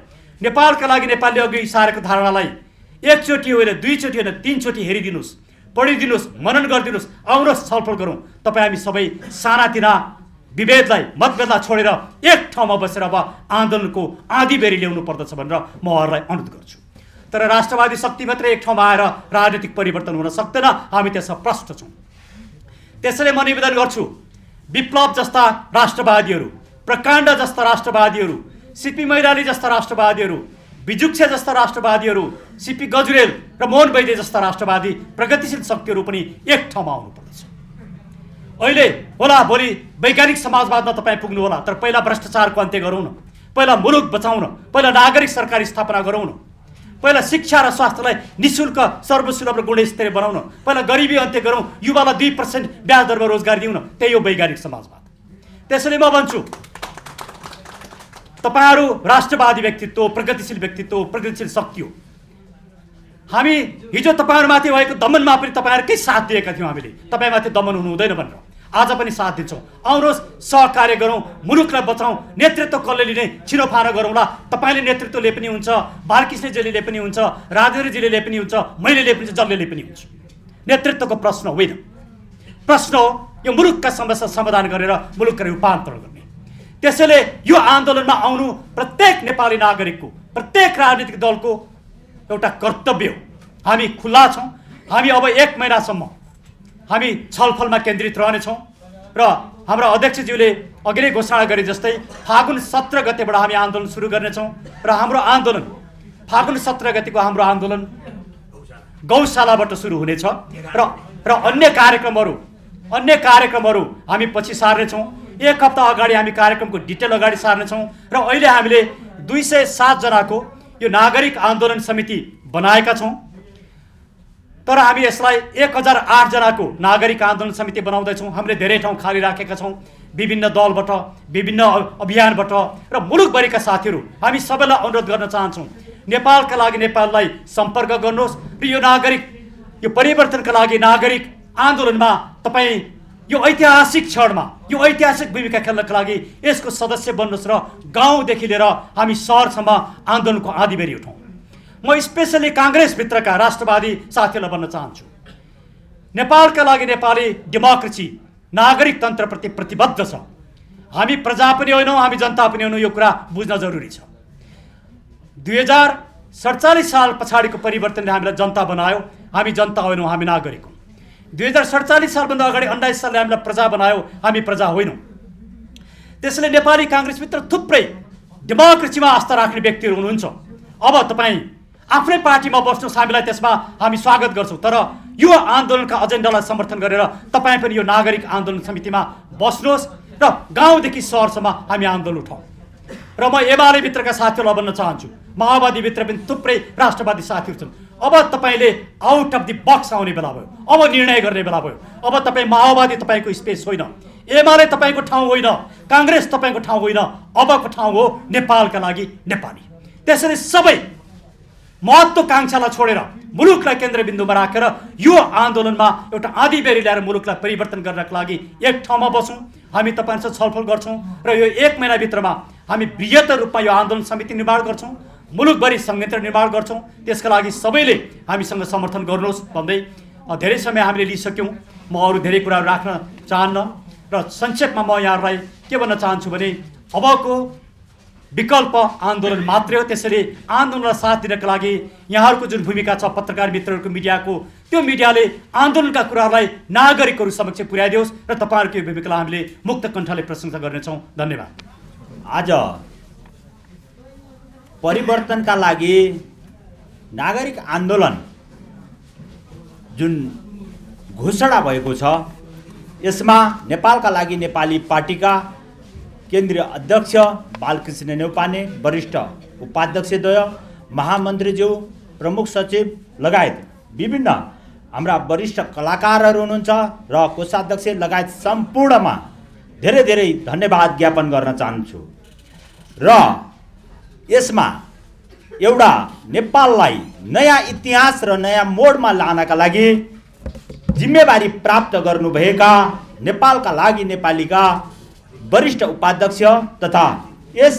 B: नेपालका लागि नेपालले अघि सारेको धारणालाई एकचोटि होइन, दुईचोटि होइन, तीनचोटि हेरिदिनुहोस्, पढिदिनुहोस्, मनन गरिदिनुहोस्, आउनुहोस् छलफल गरौँ। तपाईँ हामी सबै सानातिना विभेदलाई, मतभेदलाई छोडेर एक ठाउँमा बसेर अब आन्दोलनको आँधी बेरी ल्याउनु पर्दछ भनेर म उहाँहरूलाई अनुरोध गर्छु। तर राष्ट्रवादी शक्ति मात्रै एक ठाउँमा आएर राजनीतिक परिवर्तन हुन सक्दैन, हामी त्यसमा प्रष्ट छौँ। त्यसैले म निवेदन गर्छु, विप्लव जस्ता राष्ट्रवादीहरू, प्रकाण्ड जस्ता राष्ट्रवादीहरू, सिपी मैराली जस्ता राष्ट्रवादीहरू, बिजुक्से जस्ता राष्ट्रवादीहरू, सिपी गजुरेल र मोहन वैद्य जस्ता राष्ट्रवादी प्रगतिशील शक्तिहरू पनि एक ठाउँमा आउनुपर्दछ। अहिले होला भोलि वैज्ञानिक समाजवादमा तपाईँ पुग्नु होला, तर पहिला भ्रष्टाचारको अन्त्य गरौँ न, पहिला मुलुक बचाउन, पहिला नागरिक सरकार स्थापना गरौँ न, पहिला शिक्षा र स्वास्थ्यलाई निःशुल्क, सर्वसुलभ र गुणस्तरीय बनाउन, पहिला गरिबी अन्त्य गरौँ, युवालाई 2% ब्याज दरमा रोजगार दिउँ न, त्यही हो वैज्ञानिक समाजवाद। त्यसैले म भन्छु, तपाईँहरू राष्ट्रवादी व्यक्तित्व, प्रगतिशील व्यक्तित्व, प्रगतिशील शक्ति हो। हामी हिजो तपाईँहरूमाथि भएको दमनमा पनि तपाईँहरूकै साथ दिएका थियौँ हामीले, तपाईँमाथि दमन हुनु हुँदैन भनेर आज पनि साथ दिन्छौँ। आउनुहोस्, सहकार्य गरौँ, मुलुकलाई बचाउँ, नेतृत्व कसले लिने छिनोफानो गरौँला। तपाईँले नेतृत्वले पनि हुन्छ, बालकृष्णजीले पनि हुन्छ, राजेन्द्रजीले पनि हुन्छ, मैले पनि हुन्छ, जसले पनि हुन्छ। नेतृत्वको प्रश्न होइन, प्रश्न हो यो मुलुकका समस्या समाधान गरेर मुलुकका रूपान्तरण गर्ने। त्यसैले यो आन्दोलनमा आउनु प्रत्येक नेपाली नागरिकको, प्रत्येक राजनीतिक दलको एउटा कर्तव्य हो। हामी खुल्ला छौँ। हामी अब 1 महिनासम्म हामी छलफलमा केन्द्रित रहनेछौँ र हाम्रा अध्यक्षज्यूले अघि नै घोषणा गरे जस्तै फागुन 17 गतेबाट हामी आन्दोलन सुरु गर्नेछौँ र हाम्रो आन्दोलन फागुन 17 गतेको हाम्रो आन्दोलन गौशालाबाट सुरु हुनेछ र अन्य कार्यक्रमहरू हामी पछि सार्नेछौँ। 1 हप्ता अगाडि हामी कार्यक्रमको डिटेल अगाडि सार्नेछौँ र अहिले हामीले 207 जनाको यो नागरिक आन्दोलन समिति बनाएका छौँ। तर हामी यसलाई 1008 जनाको नागरिक आन्दोलन समिति बनाउँदैछौँ। हामीले धेरै ठाउँ खाली राखेका छौँ, विभिन्न दलबाट, विभिन्न अभियानबाट र मुलुकभरिका साथीहरू। हामी सबैलाई अनुरोध गर्न चाहन्छौँ, नेपालका लागि नेपाललाई सम्पर्क गर्नुहोस् र यो परिवर्तनका लागि नागरिक आन्दोलनमा तपाईँ यो ऐतिहासिक क्षणमा यो ऐतिहासिक भूमिका खेल्नका लागि यसको सदस्य बन्नुहोस् र गाउँदेखि लिएर हामी सहरसम्म आन्दोलनको आँधीबेरी उठाउँ। म स्पेसली काङ्ग्रेसभित्रका राष्ट्रवादी साथीहरूलाई भन्न चाहन्छु, नेपालका लागि नेपाली डेमोक्रेसी नागरिक तन्त्रप्रति प्रतिबद्ध छ। हामी प्रजा पनि होइनौँ, हामी जनता पनि होइनौँ, यो कुरा बुझ्न जरुरी छ। 2047 साल पछाडिको परिवर्तनले हामीलाई जनता बनायो, हामी जनता होइनौँ, हामी नागरिक हौँ। 2047 सालभन्दा अगाडि 19 सालले हामीलाई प्रजा बनायो, हामी प्रजा होइनौँ। त्यसैले नेपाली काङ्ग्रेसभित्र थुप्रै डेमोक्रेसीमा आस्था राख्ने व्यक्तिहरू हुनुहुन्छ। अब तपाईँ आफ्नै पार्टीमा बस्नुहोस्, हामीलाई त्यसमा हामी स्वागत गर्छौँ, तर यो आन्दोलनका एजेन्डालाई समर्थन गरेर तपाईँ पनि यो नागरिक आन्दोलन समितिमा बस्नुहोस् र गाउँदेखि सहरसम्म हामी आन्दोलन उठाउँ। र म एमाले भित्रका साथीहरूलाई भन्न चाहन्छु, माओवादीभित्र पनि थुप्रै राष्ट्रवादी साथीहरू छन्। अब तपाईँले आउट अफ दि बक्स आउने बेला भयो, अब निर्णय गर्ने बेला भयो। अब तपाईँ माओवादी तपाईँको स्पेस होइन, एमाले तपाईँको ठाउँ होइन, काङ्ग्रेस तपाईँको ठाउँ होइन, अबको ठाउँ हो नेपालका लागि नेपाली। त्यसैले सबै महत्त्वकाङ्क्षालाई छोडेर मुलुकलाई केन्द्रबिन्दुमा राखेर यो आन्दोलनमा एउटा आँधीबेरी ल्याएर मुलुकलाई परिवर्तन गर्नका लागि एक ठाउँमा बसौँ। हामी तपाईँहरूसँग छलफल गर्छौँ र यो 1 महिनाभित्रमा हामी बृहत्तर रूपमा यो आन्दोलन समिति निर्माण गर्छौँ, मुलुकभरि संयन्त्र निर्माण गर्छौँ। त्यसका लागि सबैले हामीसँग समर्थन गर्नुहोस् भन्दै धेरै समय हामीले लिइसक्यौँ। म अरू धेरै कुराहरू राख्न चाहन्न र संक्षेपमा म यहाँहरूलाई के भन्न चाहन्छु भने अबको विकल्प आन्दोलन मात्रै हो। त्यसैले आन्दोलनलाई साथ दिनका लागि यहाँहरूको जुन भूमिका छ पत्रकार मित्रहरूको, मिडियाको, त्यो मिडियाले आन्दोलनका कुराहरूलाई नागरिकहरू समक्ष पुर्याइदियोस् र तपाईँहरूको यो भूमिकालाई हामीले मुक्त कण्ठले प्रशंसा गर्नेछौँ। धन्यवाद।
E: आज परिवर्तनका लागि नागरिक आन्दोलन जुन घोषणा भएको छ, यसमा नेपालका लागि नेपाली पार्टीका केन्द्रीय अध्यक्ष बालकृष्ण न्यौपाने, वरिष्ठ उपाध्यक्षद्वय, महामन्त्रीज्यू, प्रमुख सचिव लगायत विभिन्न हाम्रा वरिष्ठ कलाकारहरू हुनुहुन्छ र कोषाध्यक्ष लगायत सम्पूर्णमा धेरै धेरै धन्यवाद ज्ञापन गर्न चाहन्छु। र यसमा एउटा नेपाललाई नयाँ इतिहास र नयाँ मोडमा लानका लागि जिम्मेवारी प्राप्त गर्नुभएका नेपालका लागि नेपालीका वरिष्ठ उपाध्यक्ष तथा यस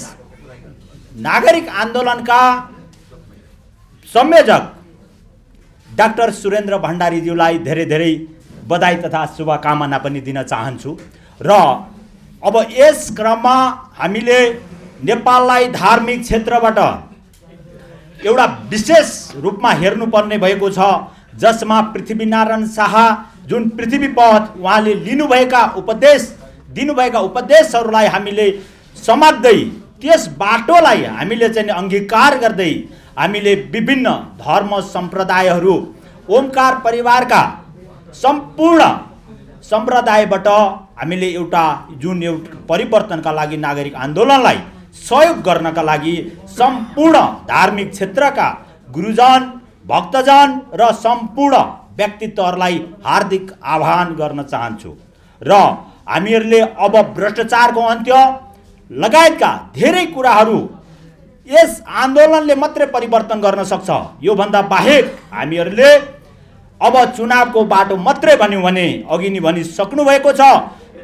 E: नागरिक आन्दोलनका संयोजक डाक्टर सुरेन्द्र भण्डारीज्यूलाई धेरै धेरै बधाई तथा शुभकामना पनि दिन चाहन्छु। र अब यस क्रममा हामीले नेपाललाई धार्मिक क्षेत्रबाट एउटा विशेष रूपमा हेर्नुपर्ने भएको छ, जसमा पृथ्वीनारायण शाह जुन पृथ्वी पथ उहाँले दिनुभएका उपदेशहरूलाई हामीले समात्दै त्यस बाटोलाई हामीले चाहिँ अङ्गीकार गर्दै हामीले विभिन्न धर्म सम्प्रदायहरू, ओमकार परिवारका सम्पूर्ण सम्प्रदायबाट हामीले एउटा परिवर्तनका लागि नागरिक आन्दोलनलाई सहयोग गर्नका लागि सम्पूर्ण धार्मिक क्षेत्रका गुरुजन, भक्तजन र सम्पूर्ण व्यक्तित्वहरूलाई हार्दिक आह्वान गर्न चाहन्छु। र हामीहरूले अब भ्रष्टाचारको अन्त्य लगायतका धेरै कुराहरू यस आन्दोलनले मात्रै परिवर्तन गर्न सक्छ। योभन्दा बाहेक हामीहरूले अब चुनावको बाटो मात्रै भन्यौँ भने अघि नै भनिसक्नु भएको छ,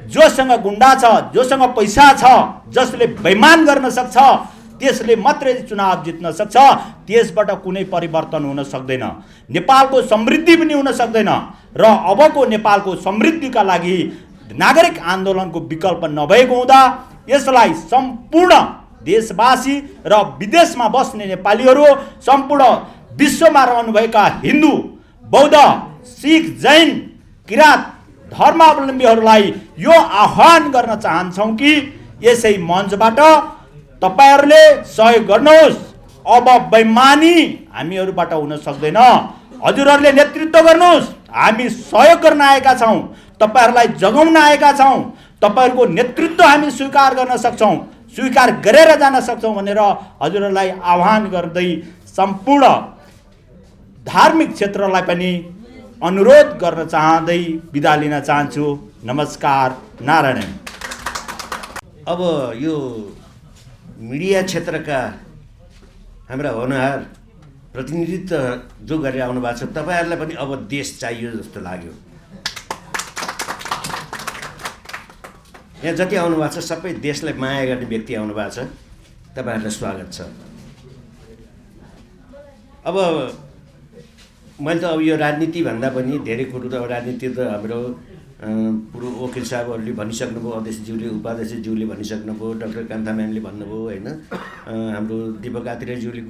E: जोसँग गुन्डा छ, जोसँग पैसा छ, जसले बेइमान गर्न सक्छ त्यसले मात्रै चुनाव जित्न सक्छ। त्यसबाट कुनै परिवर्तन हुन सक्दैन, नेपालको समृद्धि पनि हुन सक्दैन। र अबको नेपालको समृद्धिका लागि नागरिक आन्दोलनको विकल्प नभएको हुँदा यसलाई सम्पूर्ण देशवासी र विदेशमा बस्ने नेपालीहरू, सम्पूर्ण विश्वमा रहनुभएका हिन्दू, बौद्ध, सिख, जैन, किराँत धर्मावलम्बीहरूलाई यो आह्वान गर्न चाहन्छौँ कि यसै मञ्चबाट तपाईँहरूले सहयोग गर्नुहोस्। अब बेइमानी हामीहरूबाट हुन सक्दैन, हजुरहरूले नेतृत्व गर्नुहोस्, हामी सहयोग गर्न आएका छौँ, तपाईँहरूलाई जगाउन आएका छौँ, तपाईँहरूको नेतृत्व हामी स्वीकार गर्न सक्छौँ, स्वीकार गरेर जान सक्छौँ भनेर हजुरहरूलाई आह्वान गर्दै सम्पूर्ण धार्मिक क्षेत्रलाई पनि अनुरोध गर्न चाहँदै बिदा लिन चाहन्छु। नमस्कार, नारायण।
D: अब यो मिडिया क्षेत्रका हाम्रा होनहार प्रतिनिधित्व जो गरेर आउनु भएको छ, तपाईँहरूलाई पनि अब देश चाहियो जस्तो लाग्यो। यहाँ जति आउनु भएको छ सबै देशलाई माया गर्ने व्यक्ति आउनु भएको छ, तपाईँहरूलाई स्वागत छ। अब मैले त अब यो राजनीति भन्दा पनि धेरै कुरो त राजनीति त हाम्रो पुरो वकिल साहबहरूले भनिसक्नुभयो, अध्यक्षज्यूले उपाध्यक्षज्यूले भनिसक्नुभयो, डाक्टर कान्ता म्यामले भन्नुभयो होइन, हाम्रो दीपक आत्रेयज्यूले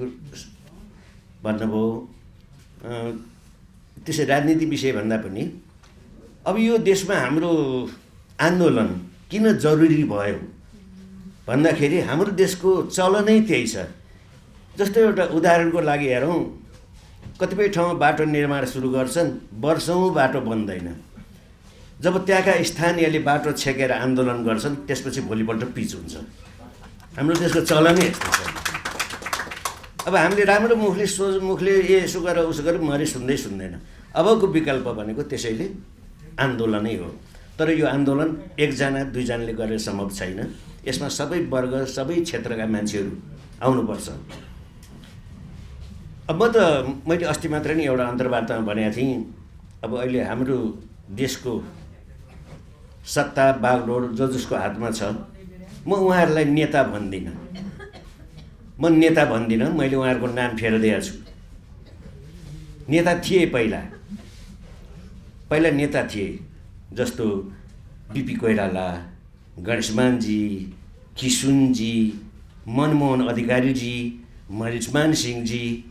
D: भन्नुभयो। त्यसै राजनीति विषय भन्दा पनि अब यो देशमा हाम्रो आन्दोलन किन जरुरी भयो भन्दाखेरि हाम्रो देशको चलनै त्यही छ। जस्तो एउटा उदाहरणको लागि हेरौँ, कतिपय ठाउँमा बाटो निर्माण सुरु गर्छन्, वर्षौँ बाटो बन्दैन। जब त्यहाँका स्थानीयले बाटो छेकेर आन्दोलन गर्छन् त्यसपछि भोलिपल्ट पिच हुन्छ। हाम्रो देशको चलनै यस्तो छ। अब हामीले राम्रो मुखले सोझ मुखले यसो गर उसो गरेर मरे सुन्दैन। अबको विकल्प भनेको त्यसैले आन्दोलनै हो। तर यो आन्दोलन एकजना दुईजनाले गरेर सम्भव छैन। यसमा सबै वर्ग सबै क्षेत्रका मान्छेहरू आउनुपर्छ। अब मैले अस्ति मात्र नि एउटा अन्तर्वार्तामा भनेको थिएँ, अब अहिले हाम्रो देशको सत्ता बागडोर जसको हातमा छ, म उहाँहरूलाई नेता भन्दिनँ। मैले उहाँहरूको नाम फेरिदिएको छु। नेता थिए पहिला नेता थिए, जस्तो बिपी कोइराला, गणेशमानजी, किसुनजी, मनमोहन अधिकारीजी, मरिचमान सिंहजी,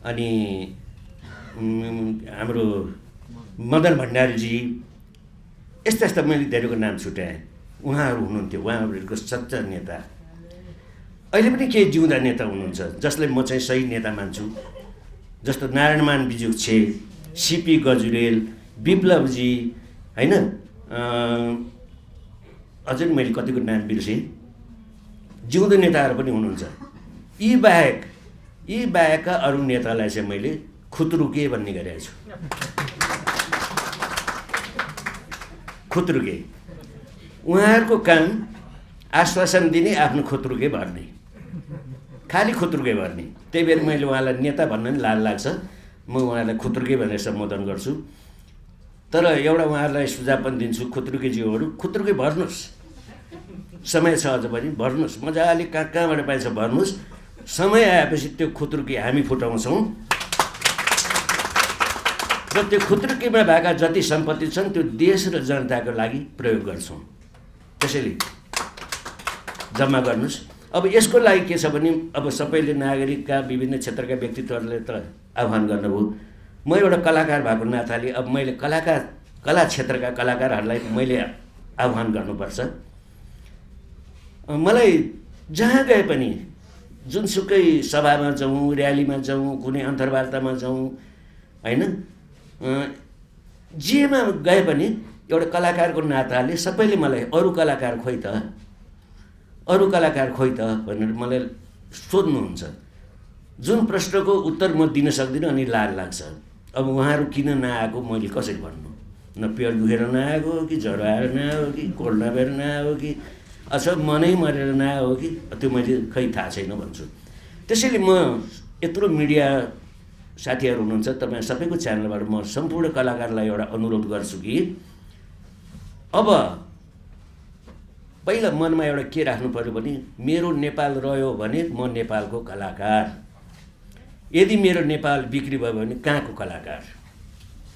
D: अनि हाम्रो मदन भण्डारीजी, यस्ता मैले धेरैको नाम छुट्याएँ। उहाँहरू हुनुहुन्थ्यो, उहाँहरूको सच्चा नेता। अहिले पनि केही जिउँदा नेता हुनुहुन्छ जसलाई म चाहिँ सही नेता मान्छु, जस्तो नारायणमान बिजुक छे, सिपी गजुरेल, विप्लवजी होइन, अझै मैले कतिको नाम बिर्सेँ। जिउँदो नेताहरू पनि हुनुहुन्छ। यी बाहेकका अरू नेतालाई चाहिँ मैले खुत्रुके भन्ने गरेको छु। खुत्रुके उहाँहरूको काम आश्वासन दिने, आफ्नो खुत्रुके भर्ने, खालि खुत्रुके भर्ने। त्यही भएर मैले उहाँलाई नेता भन्न नि लाज लाग्छ। म उहाँलाई खुत्रुके भनेर सम्बोधन गर्छु। तर एउटा उहाँहरूलाई सुझाव पनि दिन्छु, खुत्रुकेज्यूहरू खुत्रुके भर्नुहोस्, समय छ अझ पनि भर्नुहोस्, मजाले कहाँबाट पाइन्छ भर्नुहोस्। समय आएपछि त्यो खुत्रुके हामी फुटाउँछौँ र त्यो खुत्रुकेमा भएका जति सम्पत्ति छन् त्यो देश र जनताको लागि प्रयोग गर्छौँ। त्यसैले जम्मा गर्नुहोस्। अब यसको लागि के छ भने अब सबैले नागरिकका विभिन्न क्षेत्रका व्यक्तित्वहरूले त आह्वान गर्नुभयो। म एउटा कलाकार भएको नाताले अब मैले कला क्षेत्रका कलाकारहरूलाई मैले आह्वान गर्नुपर्छ। मलाई जहाँ गए पनि, जुनसुकै सभामा जाउँ, र्यालीमा जाउँ, कुनै अन्तर्वार्तामा जाउँ होइन, जेमा गए पनि एउटा कलाकारको नाताले सबैले मलाई अरू कलाकार खोइ त भनेर मलाई सोध्नुहुन्छ। जुन प्रश्नको उत्तर म दिन सक्दिनँ अनि लाज लाग्छ। अब उहाँहरू किन नआएको मैले कसरी भन्नु? न पेट दुखेर नआएको हो कि ज्वरो आएर नआएको कि कोल्ड नभएर नआएको कि अथवा मनै मरेर नआएको कि त्यो मैले खै थाहा छैन भन्छु। त्यसैले म यत्रो मिडिया साथीहरू हुनुहुन्छ, तपाईँ सबैको च्यानलबाट म सम्पूर्ण कलाकारलाई एउटा अनुरोध गर्छु कि अब पहिला मनमा एउटा के राख्नु पऱ्यो भने मेरो नेपाल रह्यो भने म नेपालको कलाकार, यदि मेरो नेपाल बिक्री भयो भने कहाँको कलाकार।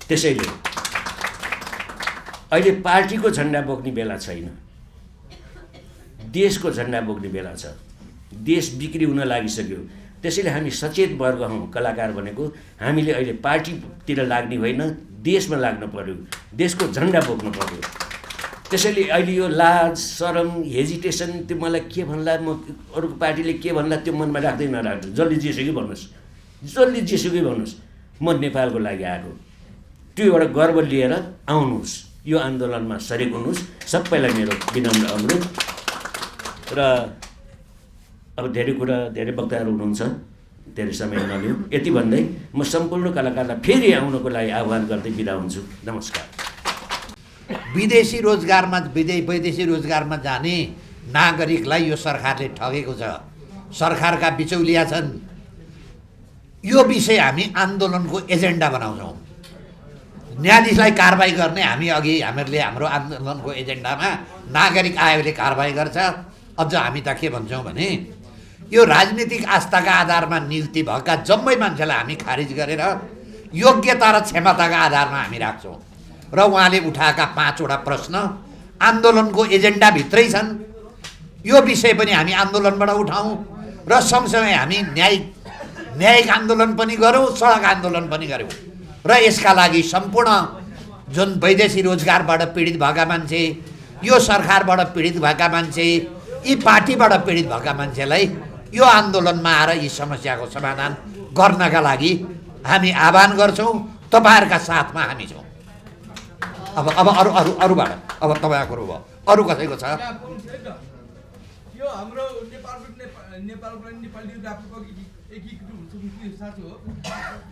D: त्यसैले अहिले पार्टीको झन्डा बोक्ने बेला छैन, देशको झन्डा बोक्ने बेला छ। देश बिक्री हुन लागिसक्यो। त्यसैले हामी सचेत वर्ग हौँ। कलाकार भनेको हामीले अहिले पार्टीतिर लाग्ने होइन, देशमा लाग्नु पर्यो, देशको झन्डा बोक्नु पर्यो। त्यसैले अहिले यो लाज शरम हेजिटेसन, त्यो मलाई के भन्ला, म अरूको पार्टीले के भन्ला, त्यो मनमा राख्दै नराख्नु। जसले जेसुकै भन्नुहोस्, म नेपालको लागि आएको, त्यो एउटा गर्व लिएर आउनुहोस्, यो आन्दोलनमा सरेक हुनुहोस्। सबैलाई मेरो विनम्र अनुरोध। र अब धेरै वक्ताहरू हुनुहुन्छ, धेरै समय नलियो। यति भन्दै म सम्पूर्ण कलाकारलाई फेरि आउनको लागि आह्वान गर्दै बिदा हुन्छु। नमस्कार।
A: विदेशी रोजगारमा जाने नागरिकलाई यो सरकारले ठगेको छ। सरकारका बिचौलिया छन्। यो विषय हामी आन्दोलनको एजेन्डा बनाउँछौँ। न्यायाधीशलाई कारबाही गर्ने हामी अघि हामीहरूले हाम्रो आन्दोलनको एजेन्डामा नागरिक आयोगले कारबाही गर्छ। अझ हामी त के भन्छौँ भने यो राजनीतिक आस्थाका आधारमा नियुक्ति भएका जम्मै मान्छेलाई हामी खारिज गरेर योग्यता र क्षमताका आधारमा हामी राख्छौँ। र उहाँले उठाएका 5वटा प्रश्न आन्दोलनको एजेन्डाभित्रै छन्। यो विषय पनि हामी आन्दोलनबाट उठाउँ र सँगसँगै हामी न्यायिक आन्दोलन पनि गरौँ, सडक आन्दोलन पनि गरौँ। र यसका लागि सम्पूर्ण जुन वैदेशिक रोजगारबाट पीडित भएका मान्छे, यो सरकारबाट पीडित भएका मान्छे, यी पार्टीबाट पीडित भएका मान्छेलाई यो आन्दोलनमा आएर यी समस्याको समाधान गर्नका लागि हामी आह्वान गर्छौँ। तपाईँहरूका साथमा हामी छौँ। अब अरूबाट अब तपाईँको कुरो भयो, अरू कसैको छ?
F: यो हाम्रो नेपालको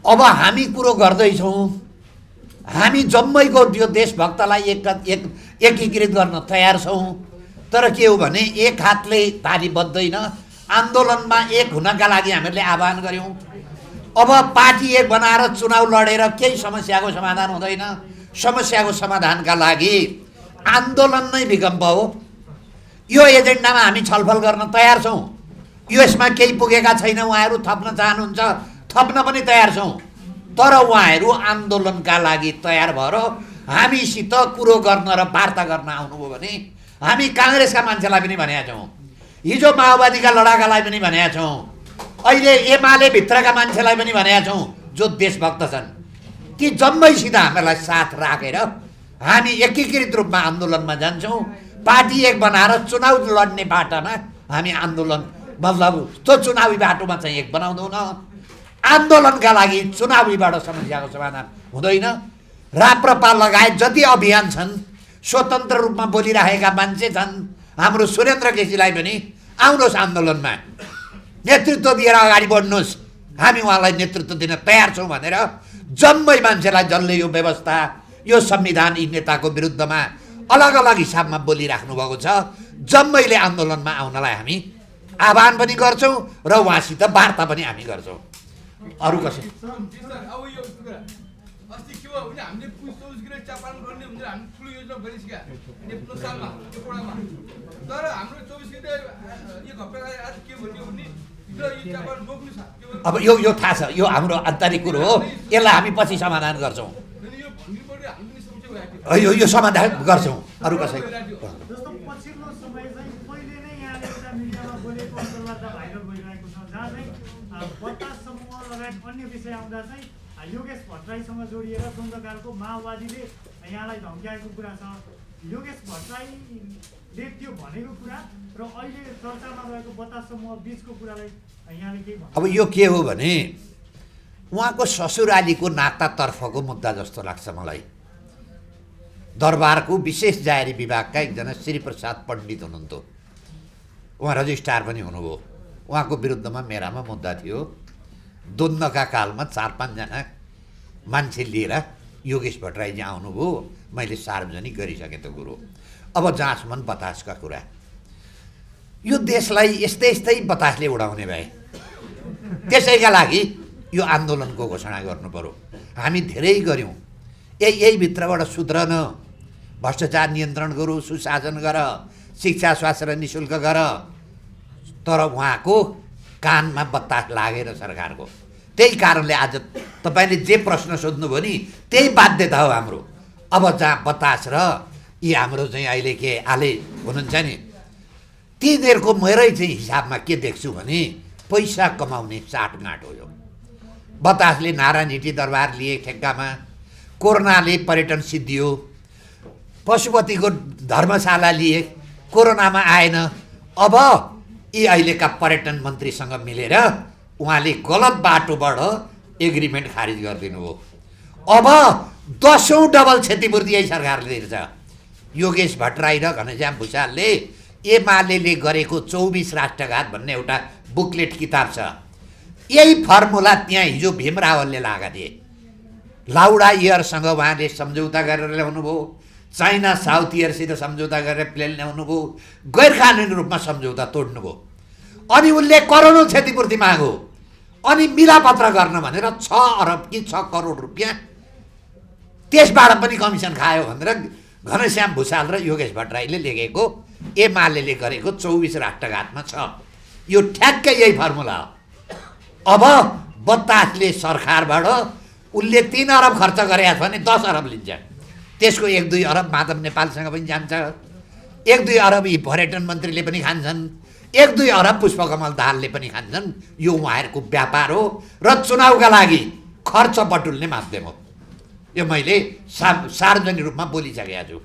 A: अब हामी कुरो गर्दैछौँ, हामी जम्मैको यो देशभक्तलाई एकीकृत गर्न तयार छौँ। तर के हो भने एक हातले ताली बज्दैन। आन्दोलनमा एक हुनका लागि हामीले आह्वान गऱ्यौँ। अब पार्टी एक बनाएर चुनाव लडेर केही समस्याको समाधान हुँदैन। समस्याको समाधानका लागि आन्दोलन नै विकल्प हो। यो एजेन्डामा हामी छलफल गर्न तयार छौँ। यसमा केही पुगेका छैन, उहाँहरू थप्न चाहनुहुन्छ, थप्न पनि तयार छौँ। तर उहाँहरू आन्दोलनका लागि तयार भएर हामीसित कुरो गर्न र वार्ता गर्न आउनुभयो भने हामी काङ्ग्रेसका मान्छेलाई पनि भनेका छौँ, हिजो माओवादीका लडाकालाई पनि भनेका छौँ, अहिले एमाले भित्रका मान्छेलाई पनि भनेका छौँ जो देशभक्त छन्, ती जम्मैसित हामीलाई साथ राखेर हामी एकीकृत रूपमा आन्दोलनमा जान्छौँ। पार्टी एक बनाएर चुनाव लड्ने बाटामा हामी आन्दोलन मतलब त्यो चुनावी बाटोमा चाहिँ एक बनाउँदैनौँ। आन्दोलनका लागि चुनावीबाट समस्याको समाधान हुँदैन। राप्रपा लगायत जति अभियान छन्, स्वतन्त्र रूपमा बोलिरहेका मान्छे छन्, हाम्रो सुरेन्द्र केसीलाई पनि आउनुहोस् आन्दोलनमा नेतृत्व दिएर अगाडि बढ्नुहोस्, हामी उहाँलाई नेतृत्व दिन तयार छौँ भनेर जम्मै मान्छेलाई जसले यो व्यवस्था यो संविधान यी नेताको विरुद्धमा अलग अलग हिसाबमा बोलिराख्नु भएको छ, जम्मैले आन्दोलनमा आउनलाई हामी आह्वान पनि गर्छौँ र उहाँसित वार्ता पनि हामी गर्छौँ। अरू कसै
F: अब यो कुरा अस्ति के भयो भने हामीले 24 ग्रेड चापान गर्ने भनेर हामी ठुलो योजना गरिसक्या नेपाल सालमा यो कोडामा। तर हाम्रो 24 ग्रेड एक हप्ता आज के भन्यो भने यो चापान रोक्नु छ।
A: अब यो थाहा छ, यो हाम्रो आन्तरिक कुरो हो, यसलाई हामी पछि समाधान गर्छौँ।
F: यो भूमिबाट हामीले सोचे भएको
A: यो समाधान गर्छौँ। अरू कसै
G: जस्तो पछिल्लो समय चाहिँ पहिले नै यहाँले एउटा मिडियामा बोलेको अन्तर्वार्ता भाइरल भइरहेको छ, जहाँ चाहिँ बतास समूह लगायत अन्य विषय आउँदा चाहिँ योगेश भट्टराईसँग जोडिएर द्वन्द्वकालको माओवादीले यहाँलाई धम्क्याएको कुरा छ। योगेश भट्टराईले त्यो भनेको कुरा र अहिले चर्चामा रहेको बतास समूह बिचको कुरालाई यहाँले के भन्नु?
A: अब यो के हो भने उहाँको ससुरालीको नातातर्फको मुद्दा जस्तो लाग्छ मलाई। दरबारको विशेष जाहेरी विभागका एकजना श्री प्रसाद पण्डित हुनुहुन्थ्यो, उहाँ रजिस्ट्रार पनि हुनुभयो। उहाँको विरुद्धमा मेरामा मुद्दा थियो। द्वन्द्वका कालमा 4-5 जना मान्छे लिएर योगेश भट्टराई चाहिँ आउनुभयो, मैले सार्वजनिक गरिसकेँ त्यो कुरो। अब जहाँसम्म बतासका कुरा, यो देशलाई यस्तै यस्तै बतासले उडाउने भए, त्यसैका लागि यो आन्दोलनको घोषणा गर्नु पर्यो। हामी धेरै गऱ्यौँ, यही भित्रबाट सुध्रन, भ्रष्टाचार नियन्त्रण गरौँ, सुशासन गर, शिक्षा स्वास्थ्य र निःशुल्क गर। तर उहाँको कानमा बतास लागेर सरकारको, त्यही कारणले आज तपाईँले जे प्रश्न सोध्नुभयो नि त्यही बाध्यता हो हाम्रो। अब जहाँ बतास र यी हाम्रो चाहिँ अहिले के आले हुनुहुन्छ नि, तिनीहरूको मेरै चाहिँ हिसाबमा के देख्छु भने पैसा कमाउने साँठगाँठ हो यो। बतासले नारायणहिटी दरबार लिए ठेक्कामा, कोरोनाले पर्यटन सिद्धियो, पशुपतिको धर्मशाला लिए, कोरोनामा आएन। अब यी अहिलेका पर्यटन मन्त्रीसँग मिलेर उहाँले गलत बाटोबाट एग्रिमेन्ट खारिज गरिदिनु हो। अब 10औं डबल क्षतिपूर्ति यही सरकारले दिन्छ। योगेश भट्टराई र घनश्याम भुषालले एमाले गरेको 24 राष्ट्रघात भन्ने एउटा बुकलेट किताब छ। यही फर्मुला त्यहाँ हिजो भीम रावलले लागा दिए। लाउडा इयरसँग उहाँले सम्झौता गरेर ल्याउनु भयो, चाइना साउथ इयरसित सम्झौता गरेर प्लेन ल्याउनु भयो, गैर कानुनी रूपमा सम्झौता तोड्नुभयो। अनि उनले करोडौँ क्षतिपूर्ति माग्यो। अनि मिलापत्र गर्न भनेर 6 अरब कि 6 करोड रुपियाँ त्यसबाट पनि कमिसन खायो भनेर घनश्याम भुषाल र योगेश भट्टराईले लेखेको एमाले गरेको 24 राष्ट्रघातमा छ। यो ठ्याक्कै यही फर्मुला हो। अब बतासले सरकारबाट उसले 3 अरब खर्च गरेको छ भने 10 अरब लिन्छ। त्यसको 1-2 अरब माधव नेपालसँग पनि जान्छ, 1-2 अरब यी पर्यटन मन्त्रीले पनि खान्छन्, 1-2 अरब पुष्पकमल दाहालले पनि खान्छन्। यो उहाँहरूको व्यापार हो र चुनावका लागि खर्च बटुल्ने माध्यम हो। यो मैले सार्वजनिक रूपमा बोलिसकेको छु।